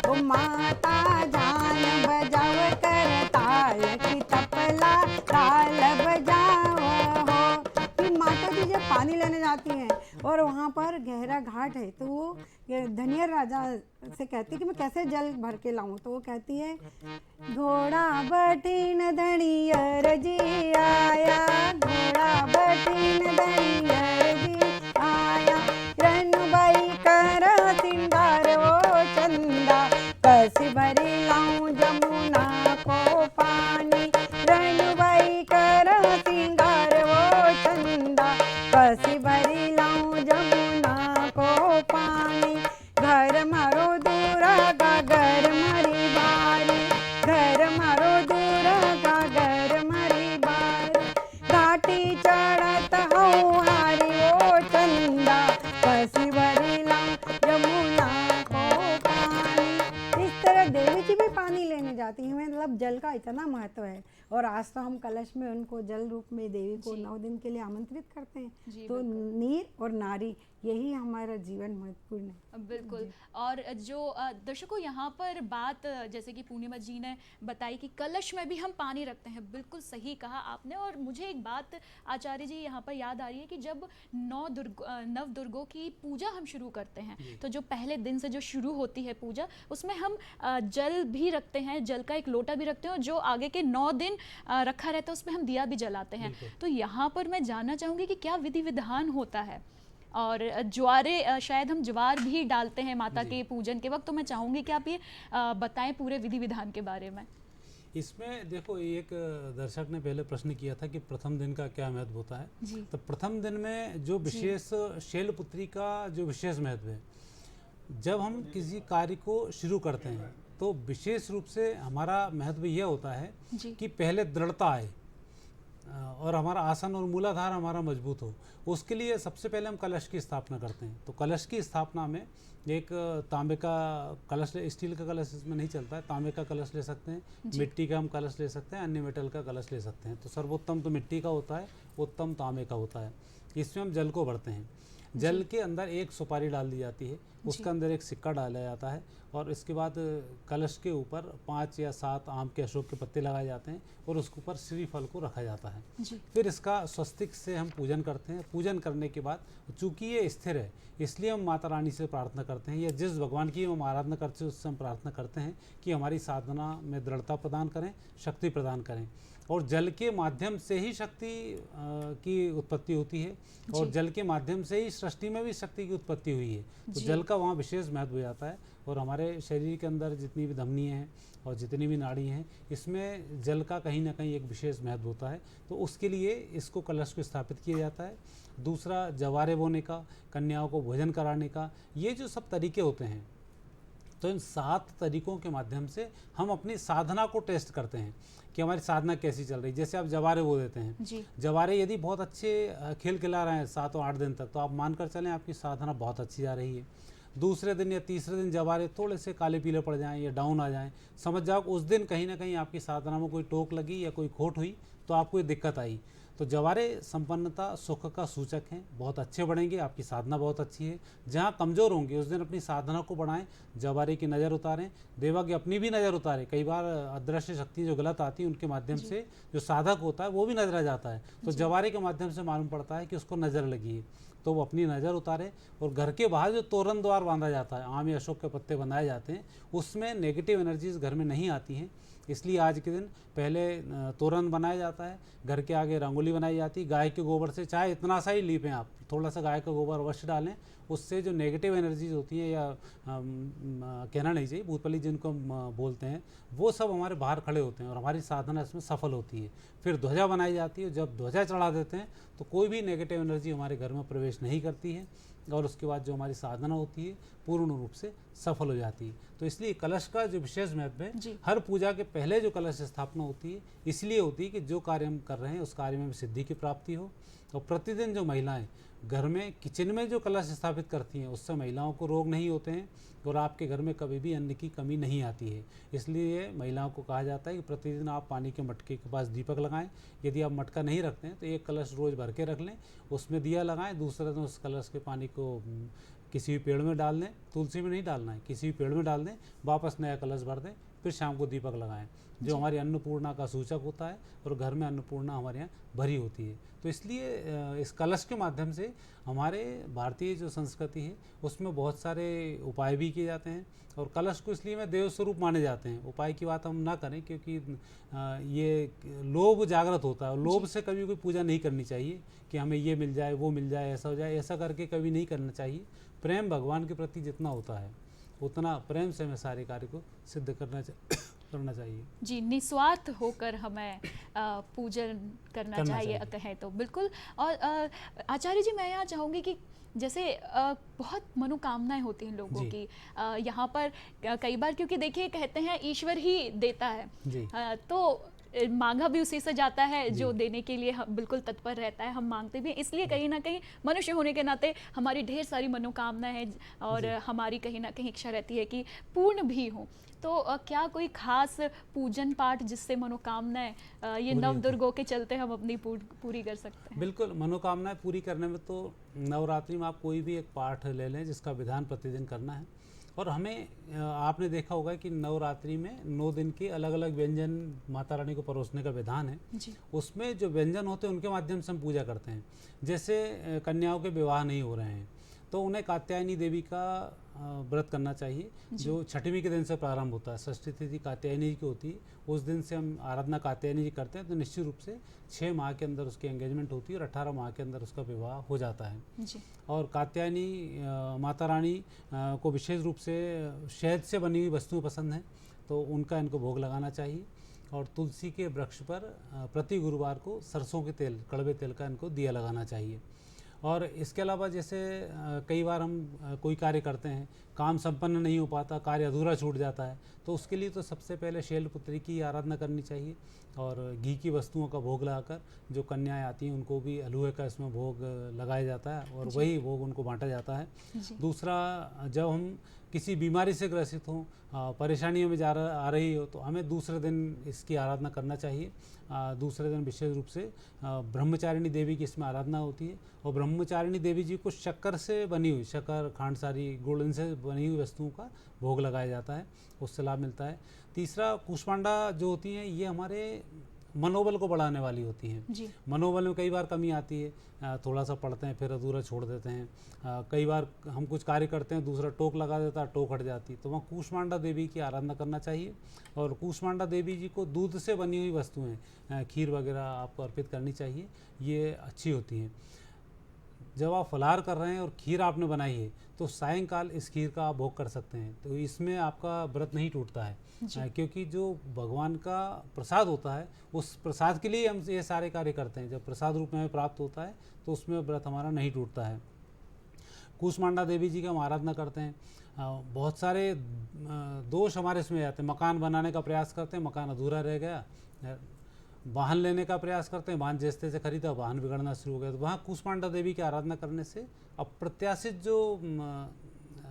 हो, माता जान बजाव कर ताल की तपला ताल बजाओ हो। कि माता जी जब पानी लेने जाती हैं और वहाँ पर गहरा घाट है तो वो धनियर राजा से कहती है कि मैं कैसे जल भर के लाऊं। तो वो कहती है, घोड़ा बटीन धनियर जी आया, घोड़ा बटीन धनियर जी आया, रनुबाई कर सिंगार वो चंदा, कैसे भरी लाऊं जमुना को पानी, रनुबाई कर सिंगार वो चंदा, कैसे भरी लाऊं जमुना को पानी, घर मारो दूरा का घर मरी बारी, घर मारो दूरा का घर मरी बारी, घाटी चढ़त हूँ हारी का इतना महत्व है। और आज तो हम कलश में उनको जल रूप में देवी को 9 दिन के लिए आमंत्रित करते हैं। तो नीर और नारी यही हमारा जीवन महत्वपूर्ण है। बिल्कुल। और जो दर्शकों यहाँ पर बात जैसे कि पूर्णिमा जी ने बताई कि कलश में भी हम पानी रखते हैं, बिल्कुल सही कहा आपने। और मुझे एक बात आचार्य जी यहाँ पर याद आ रही है कि जब नव दुर्गों की पूजा हम शुरू करते हैं तो जो पहले दिन से जो शुरू होती है पूजा, उसमें हम जल भी रखते हैं, जल का एक लोटा भी रखते हैं, और जो आगे के 9 दिन रखा रहता है उसमें हम दिया भी जलाते हैं। तो यहाँ पर मैं जानना चाहूँगी कि क्या विधि विधान होता है। और ज्वारे, शायद हम ज्वार भी डालते हैं माता के पूजन के वक्त, तो मैं चाहूँगी कि आप ये बताएं पूरे विधि विधान के बारे में। इसमें देखो, एक दर्शक ने पहले प्रश्न किया था कि प्रथम दिन का क्या महत्व होता है। तो प्रथम दिन में जो विशेष शैलपुत्री का जो विशेष महत्व है, जब हम किसी कार्य को शुरू करते हैं तो विशेष रूप से हमारा महत्व यह होता है कि पहले दृढ़ता आए और हमारा आसन और मूलाधार हमारा मजबूत हो। उसके लिए सबसे पहले हम कलश की स्थापना करते हैं। तो कलश की स्थापना में एक तांबे का कलश, स्टील का कलश इसमें नहीं चलता है, तांबे का कलश ले सकते हैं, मिट्टी का हम कलश ले सकते हैं, अन्य मेटल का कलश ले सकते हैं। तो सर्वोत्तम तो मिट्टी का होता है, उत्तम तांबे का होता है। इसमें हम जल को भरते हैं। जल के अंदर एक सुपारी डाल दी जाती है, उसके अंदर एक सिक्का डाला जाता है, और इसके बाद कलश के ऊपर 5 या 7 आम के अशोक के पत्ते लगाए जाते हैं और उसके ऊपर श्रीफल को रखा जाता है। फिर इसका स्वस्तिक से हम पूजन करते हैं। पूजन करने के बाद चूंकि ये स्थिर है, इसलिए हम माता रानी से प्रार्थना करते हैं, या जिस भगवान की हम आराधना करते हैं उससे हम प्रार्थना करते हैं कि हमारी साधना में दृढ़ता प्रदान करें, शक्ति प्रदान करें। और जल के माध्यम से ही शक्ति की उत्पत्ति होती है, और जल के माध्यम से ही सृष्टि में भी शक्ति की उत्पत्ति हुई है। तो जल का वहाँ विशेष महत्व हो जाता है। और हमारे शरीर के अंदर जितनी भी धमनियाँ हैं और जितनी भी नाड़ी हैं, इसमें जल का कहीं ना कहीं एक विशेष महत्व होता है। तो उसके लिए इसको कलश को स्थापित किया जाता है। दूसरा, जवारे बोने का, कन्याओं को भोजन कराने का, ये जो सब तरीके होते हैं, तो इन 7 तरीकों के माध्यम से हम अपनी साधना को टेस्ट करते हैं कि हमारी साधना कैसी चल रही है। जैसे आप जवारे बो देते हैं, जवारे यदि बहुत अच्छे खिला रहे हैं 7 और 8 दिन तक, तो आप मानकर चलें आपकी साधना बहुत अच्छी जा रही है। दूसरे दिन या तीसरे दिन जवारे थोड़े से काले पीले पड़ जाएं या डाउन आ जाएं, समझ जाओ उस दिन कहीं ना कहीं आपकी साधना में कोई टोक लगी या कोई खोट हुई, तो आपको ये दिक्कत आई। तो जवारे संपन्नता, सुख का सूचक हैं। बहुत अच्छे बढ़ेंगे, आपकी साधना बहुत अच्छी है। जहाँ कमज़ोर होंगे उस दिन अपनी साधना को बढ़ाएं, जवारे की नज़र उतारें, देवा की अपनी भी नज़र उतारें। कई बार अदृश्य शक्ति जो गलत आती है उनके माध्यम से जो साधक होता है वो भी नजर आ जाता है। तो जवारे के माध्यम से मालूम पड़ता है कि उसको नज़र लगी है, तो वो अपनी नज़र उतारे। और घर के बाहर जो तोरण द्वार बांधा जाता है, आम या अशोक के पत्ते बनाए जाते हैं, उसमें नेगेटिव एनर्जीज घर में नहीं आती हैं। इसलिए आज के दिन पहले तोरण बनाया जाता है, घर के आगे रंगोली बनाई जाती है। गाय के गोबर से, चाहे इतना सा ही लीपें आप, थोड़ा सा गाय का गोबर अवश्य डालें, उससे जो नेगेटिव एनर्जीज होती हैं, या कहना नहीं चाहिए, भूतपली जिनको हम बोलते हैं, वो सब हमारे बाहर खड़े होते हैं और हमारी साधना इसमें सफल होती है। फिर ध्वजा बनाई जाती है, जब ध्वजा चढ़ा देते हैं तो कोई भी नेगेटिव एनर्जी हमारे घर में प्रवेश नहीं करती है, और उसके बाद जो हमारी साधना होती है पूर्ण रूप से सफल हो जाती है। तो इसलिए कलश का जो विशेष महत्व है, हर पूजा के पहले जो कलश स्थापना होती है इसलिए होती है कि जो कार्य हम कर रहे हैं उस कार्य में सिद्धि की प्राप्ति हो। और प्रतिदिन जो महिलाएं घर में किचन में जो कलश स्थापित करती हैं, उससे महिलाओं को रोग नहीं होते हैं और आपके घर में कभी भी अन्न की कमी नहीं आती है। इसलिए महिलाओं को कहा जाता है कि प्रतिदिन आप पानी के मटके के पास दीपक लगाएं। यदि आप मटका नहीं रखते हैं तो एक कलश रोज़ भर के रख लें, उसमें दिया लगाएं। दूसरे दिन उस कलश के पानी को किसी भी पेड़ में डाल दें, तुलसी में नहीं डालना है, किसी भी पेड़ में डाल दें, वापस नया कलश भर दें, फिर शाम को दीपक लगाएं, जो हमारी अन्नपूर्णा का सूचक होता है। और घर में अन्नपूर्णा हमारे यहाँ भरी होती है। तो इसलिए इस कलश के माध्यम से हमारे भारतीय जो संस्कृति है उसमें बहुत सारे उपाय भी किए जाते हैं। और कलश को इसलिए मैं देव स्वरूप माने जाते हैं। उपाय की बात हम ना करें, क्योंकि ये लोभ जागृत होता है। लोभ से कभी कोई पूजा नहीं करनी चाहिए कि हमें ये मिल जाए, वो मिल जाए, ऐसा हो जाए, ऐसा करके कभी नहीं करना चाहिए। प्रेम भगवान के प्रति जितना होता है उतना प्रेम से हमें सारे कार्य को सिद्ध करना चाहिए। जी, निस्वार्थ होकर हमें पूजन करना चाहिए कहें तो। बिल्कुल। और आचार्य जी, मैं यहाँ चाहूँगी कि जैसे बहुत मनोकामनाएं होती हैं लोगों की यहाँ पर कई बार, क्योंकि देखिए कहते हैं ईश्वर ही देता है, तो मांगा भी उसी से जाता है जो देने के लिए बिल्कुल तत्पर रहता है। हम मांगते भी हैं, इसलिए कहीं ना कहीं मनुष्य होने के नाते हमारी ढेर सारी मनोकामनाएं हैं और हमारी कहीं ना कहीं इच्छा रहती है कि पूर्ण भी हो। तो क्या कोई खास पूजन पाठ जिससे मनोकामनाएं ये नवदुर्गों के चलते हम अपनी पूरी कर सकते हैं? बिल्कुल, मनोकामनाएं पूरी करने में तो नवरात्रि में आप कोई भी एक पाठ ले लें जिसका विधान प्रतिदिन करना है। और हमें आपने देखा होगा कि नवरात्रि में 9 दिन के अलग अलग व्यंजन माता रानी को परोसने का विधान है जी। उसमें जो व्यंजन होते हैं उनके माध्यम से हम पूजा करते हैं। जैसे कन्याओं के विवाह नहीं हो रहे हैं तो उन्हें कात्यायनी देवी का व्रत करना चाहिए, जो छठवीं के दिन से प्रारंभ होता है। षष्ठी तिथि कात्यायनी जी की होती है, उस दिन से हम आराधना कात्यायनी जी करते हैं। तो निश्चित रूप से 6 माह के अंदर उसकी एंगेजमेंट होती है और 18 माह के अंदर उसका विवाह हो जाता है जी। और कात्यायनी माता रानी को विशेष रूप से शहद से बनी हुई वस्तुएं पसंद हैं, तो उनका इनको भोग लगाना चाहिए। और तुलसी के वृक्ष पर प्रति गुरुवार को सरसों के तेल, कड़वे तेल का इनको दिया लगाना चाहिए। और इसके अलावा जैसे कई बार हम कोई कार्य करते हैं, काम संपन्न नहीं हो पाता, कार्य अधूरा छूट जाता है, तो उसके लिए तो सबसे पहले शैलपुत्री की आराधना करनी चाहिए और घी की वस्तुओं का भोग लगाकर जो कन्याएं आती हैं उनको भी हलवे का इसमें भोग लगाया जाता है और वही भोग उनको बांटा जाता है। दूसरा, जब हम किसी बीमारी से ग्रसित हों, परेशानियों में आ रही हो, तो हमें दूसरे दिन इसकी आराधना करना चाहिए। दूसरे दिन विशेष रूप से ब्रह्मचारिणी देवी की इसमें आराधना होती है और ब्रह्मचारिणी देवी जी को शक्कर से बनी हुई, शक्कर, खांडसारी, गुड़, इनसे बनी हुई वस्तुओं का भोग लगाया जाता है, उससे लाभ मिलता है। तीसरा, कूष्मांडा जो होती हैं ये हमारे मनोबल को बढ़ाने वाली होती हैं। मनोबल में कई बार कमी आती है, थोड़ा सा पढ़ते हैं फिर अधूरा छोड़ देते हैं, कई बार हम कुछ कार्य करते हैं दूसरा टोक लगा देता है, टोक हट जाती, तो वहाँ कूष्मांडा देवी की आराधना करना चाहिए। और कूष्मांडा देवी जी को दूध से बनी हुई वस्तुएं, खीर वगैरह आपको अर्पित करनी चाहिए, ये अच्छी होती हैं। जब आप फलाहार कर रहे हैं और खीर आपने बनाई है तो सायंकाल इस खीर का आप भोग कर सकते हैं, तो इसमें आपका व्रत नहीं टूटता है, क्योंकि जो भगवान का प्रसाद होता है उस प्रसाद के लिए हम ये सारे कार्य करते हैं। जब प्रसाद रूप में हमें प्राप्त होता है तो उसमें व्रत हमारा नहीं टूटता है। कूष्मांडा देवी जी का हम आराधना करते हैं। बहुत सारे दोष हमारे इसमें आते हैं, मकान बनाने का प्रयास करते हैं, मकान अधूरा रह गया, वाहन लेने का प्रयास करते हैं, वाहन जैसे तैसे खरीदा, वाहन बिगड़ना शुरू हो गया, तो वहाँ कूष्मांडा देवी की आराधना करने से अप्रत्याशित जो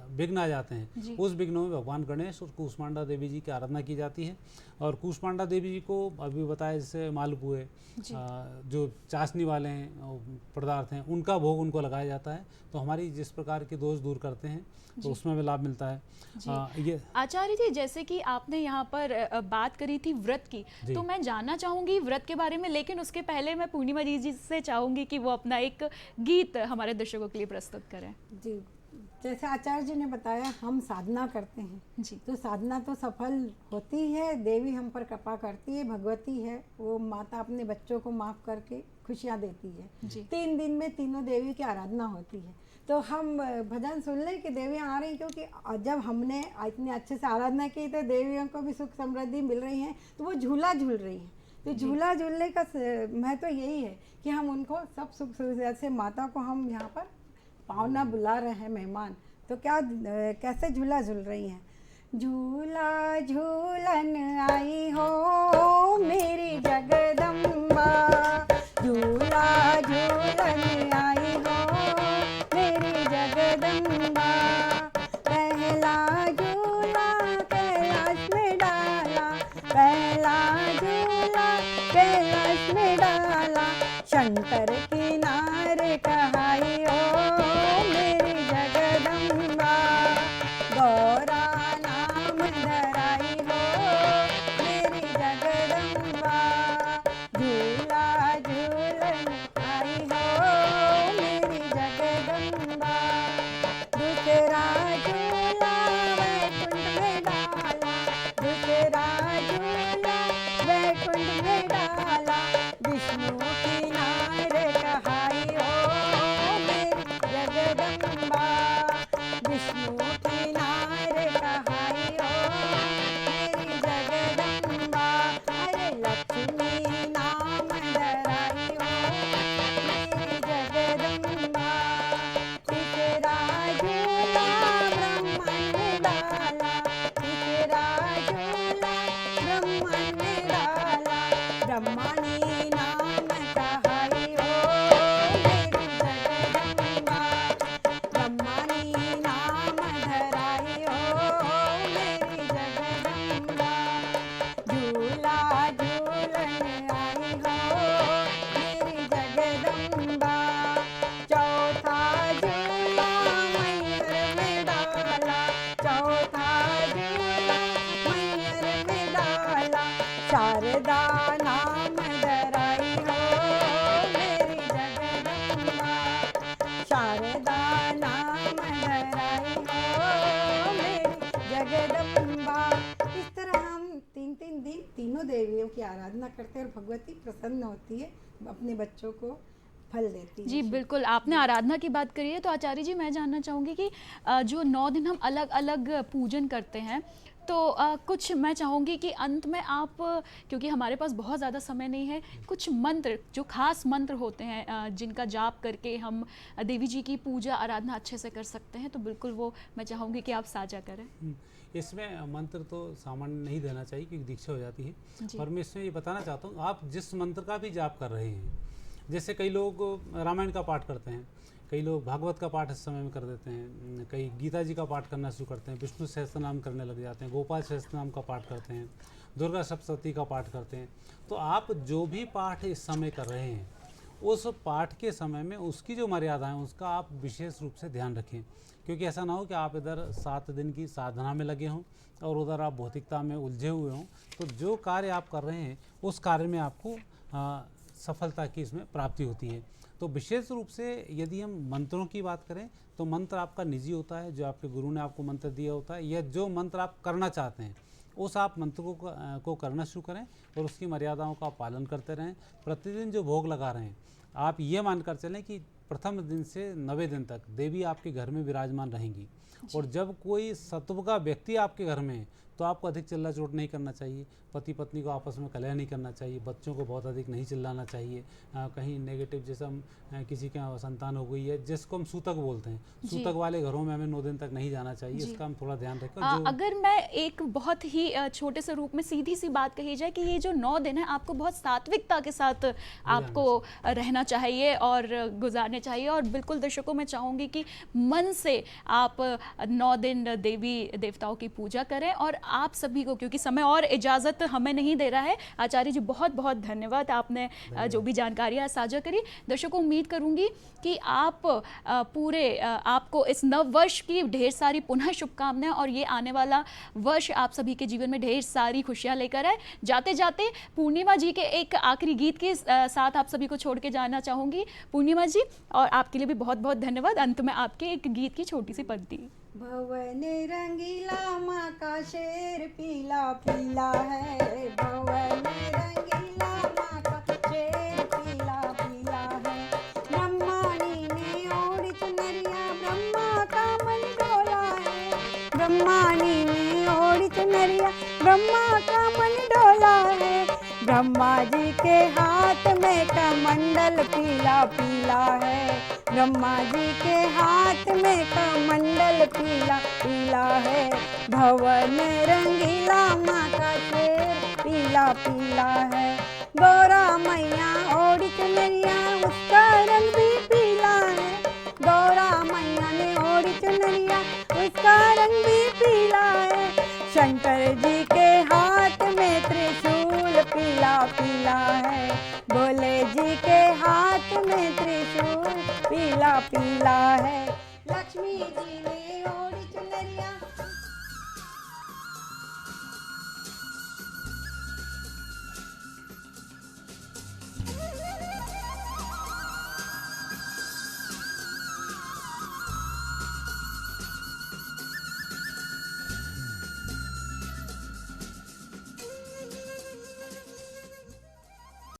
विघ्न आ जाते हैं उस विघ्नों में भगवान गणेश और कूष्मांडा देवी जी की आराधना की जाती है। और कूष्मांडा देवी जी को अभी बताया जैसे मालपुए, जो चाशनी वाले हैं पदार्थ हैं, उनका भोग उनको लगाया जाता है, तो हमारी जिस प्रकार के दोष दूर करते हैं तो उसमें भी लाभ मिलता है। ये आचार्य जी, जैसे कि आपने यहाँ पर बात करी थी व्रत की, तो मैं जानना चाहूँगी व्रत के बारे में, लेकिन उसके पहले मैं पूर्णिमा जी से चाहूँगी कि वो अपना एक गीत हमारे दर्शकों के लिए प्रस्तुत करें। जी, जैसे आचार्य जी ने बताया, हम साधना करते हैं जी, तो साधना तो सफल होती है, देवी हम पर कृपा करती है, भगवती है वो माता अपने बच्चों को माफ़ करके खुशियाँ देती है। 3 दिन में तीनों देवी की आराधना होती है, तो हम भजन सुन लें कि देवियाँ आ रही, क्योंकि जब हमने इतने अच्छे से आराधना की तो देवियों को भी सुख समृद्धि मिल रही है, तो वो झूला झूल रही है। तो झूला झूलने का महत्व यही है कि हम उनको सब सुख सुविधा से, माता को हम यहाँ पर पावना बुला रहे हैं मेहमान, तो क्या कैसे झूला झूल रही हैं। झूला झूलन आई हो मेरी जगदम्बा, झूला झूलन आई हो मेरी जगदम्बा, पहला झूला कैलाश में डाला, पहला झूला कैलाश में डाला, शंकर किनारे कहाई हो मेरी जगदम्बा, गौरा नाम धराई हो मेरी जगदम्बा, शारदा नाम धराई हो मेरी जगदम्बा, शारदा नाम धराई हो मेरी जगदम्बा। इस तरह हम 3-3 दिन तीनों देवियों की आराधना करते हैं और भगवती प्रसन्न होती है, अपने बच्चों को फल देती है। जी बिल्कुल, आपने आराधना की बात करी है तो आचार्य जी मैं जानना चाहूँगी कि जो 9 दिन हम अलग अलग पूजन करते हैं तो कुछ मैं चाहूँगी कि अंत में आप, क्योंकि हमारे पास बहुत ज़्यादा समय नहीं है, कुछ मंत्र जो खास मंत्र होते हैं जिनका जाप करके हम देवी जी की पूजा आराधना अच्छे से कर सकते हैं, तो बिल्कुल वो मैं चाहूँगी कि आप साझा करें। इसमें मंत्र तो सामान्य नहीं देना चाहिए क्योंकि दीक्षा हो जाती है, और मैं इसमें ये बताना चाहता हूँ आप जिस मंत्र का भी जाप कर रहे हैं, जैसे कई लोग रामायण का पाठ करते हैं, कई लोग भागवत का पाठ इस समय में कर देते हैं, कई गीता जी का पाठ करना शुरू करते हैं, विष्णु सहस्त्रनाम करने लग जाते हैं, गोपाल सहस्त्रनाम का पाठ करते हैं, दुर्गा सप्तशती का पाठ करते हैं। तो आप जो भी पाठ इस समय कर रहे हैं उस पाठ के समय में उसकी जो मर्यादा है उसका आप विशेष रूप से ध्यान रखें, क्योंकि ऐसा ना हो कि आप इधर 7 दिन की साधना में लगे हों और उधर आप भौतिकता में उलझे हुए हों। तो जो कार्य आप कर रहे हैं उस कार्य में आपको सफलता की इसमें प्राप्ति होती है। तो विशेष रूप से यदि हम मंत्रों की बात करें तो मंत्र आपका निजी होता है, जो आपके गुरु ने आपको मंत्र दिया होता है, या जो मंत्र आप करना चाहते हैं उस आप मंत्र को करना शुरू करें और उसकी मर्यादाओं का पालन करते रहें। प्रतिदिन जो भोग लगा रहे हैं आप ये मानकर चलें कि प्रथम दिन से 9वें दिन तक देवी आपके घर में विराजमान रहेंगी, और जब कोई सत्व का व्यक्ति आपके घर में है तो आपको अधिक चिल्ला चोट नहीं करना चाहिए, पति पत्नी को आपस में कलह नहीं करना चाहिए, बच्चों को बहुत अधिक नहीं चिल्लाना चाहिए, कहीं नेगेटिव जैसे हम किसी का संतान हो गई है जिसको हम सूतक बोलते हैं, सूतक वाले घरों में हमें 9 दिन तक नहीं जाना चाहिए, इसका हम थोड़ा ध्यान रखें। अगर मैं एक बहुत ही छोटे से रूप में सीधी सी बात कही जाए कि ये जो 9 दिन है आपको बहुत सात्विकता के साथ आपको रहना चाहिए और गुजारने चाहिए, और बिल्कुल दर्शकों मैं चाहूँगी कि मन से आप 9 दिन देवी देवताओं की पूजा करें। और आप सभी को, क्योंकि समय और इजाज़त हमें नहीं दे रहा है, आचार्य जी बहुत बहुत धन्यवाद, आपने जो भी जानकारियाँ साझा करी। दर्शकों उम्मीद करूंगी कि आप पूरे आपको इस नव वर्ष की ढेर सारी पुनः शुभकामनाएं, और ये आने वाला वर्ष आप सभी के जीवन में ढेर सारी खुशियां लेकर आए। जाते जाते पूर्णिमा जी के एक आखिरी गीत के साथ आप सभी को छोड़ के जाना चाहूँगी पूर्णिमा जी, और आपके लिए भी बहुत बहुत धन्यवाद। अंत में आपके एक गीत की छोटी सी पंक्ति। भवन रंगीला माँ का शेर पीला पीला है, भवन रंगीला माँ का शेर पीला पीला है, ब्रह्मानी ने ओढ़ी चुनरिया ब्रह्मा का मन डोला है, ब्रह्मानी ने ओढ़ी चुनरिया ब्रह्मा का मन डोला है, ब्रह्मा जी के हाथ में कमंडल पीला पीला है, ब्रह्मा जी के हाथ में कमंडल पीला पीला है, भवन रंगीला माँ का शेर पीला पीला है, गौरा मैया ओढ़ी चुनरिया उसका रंग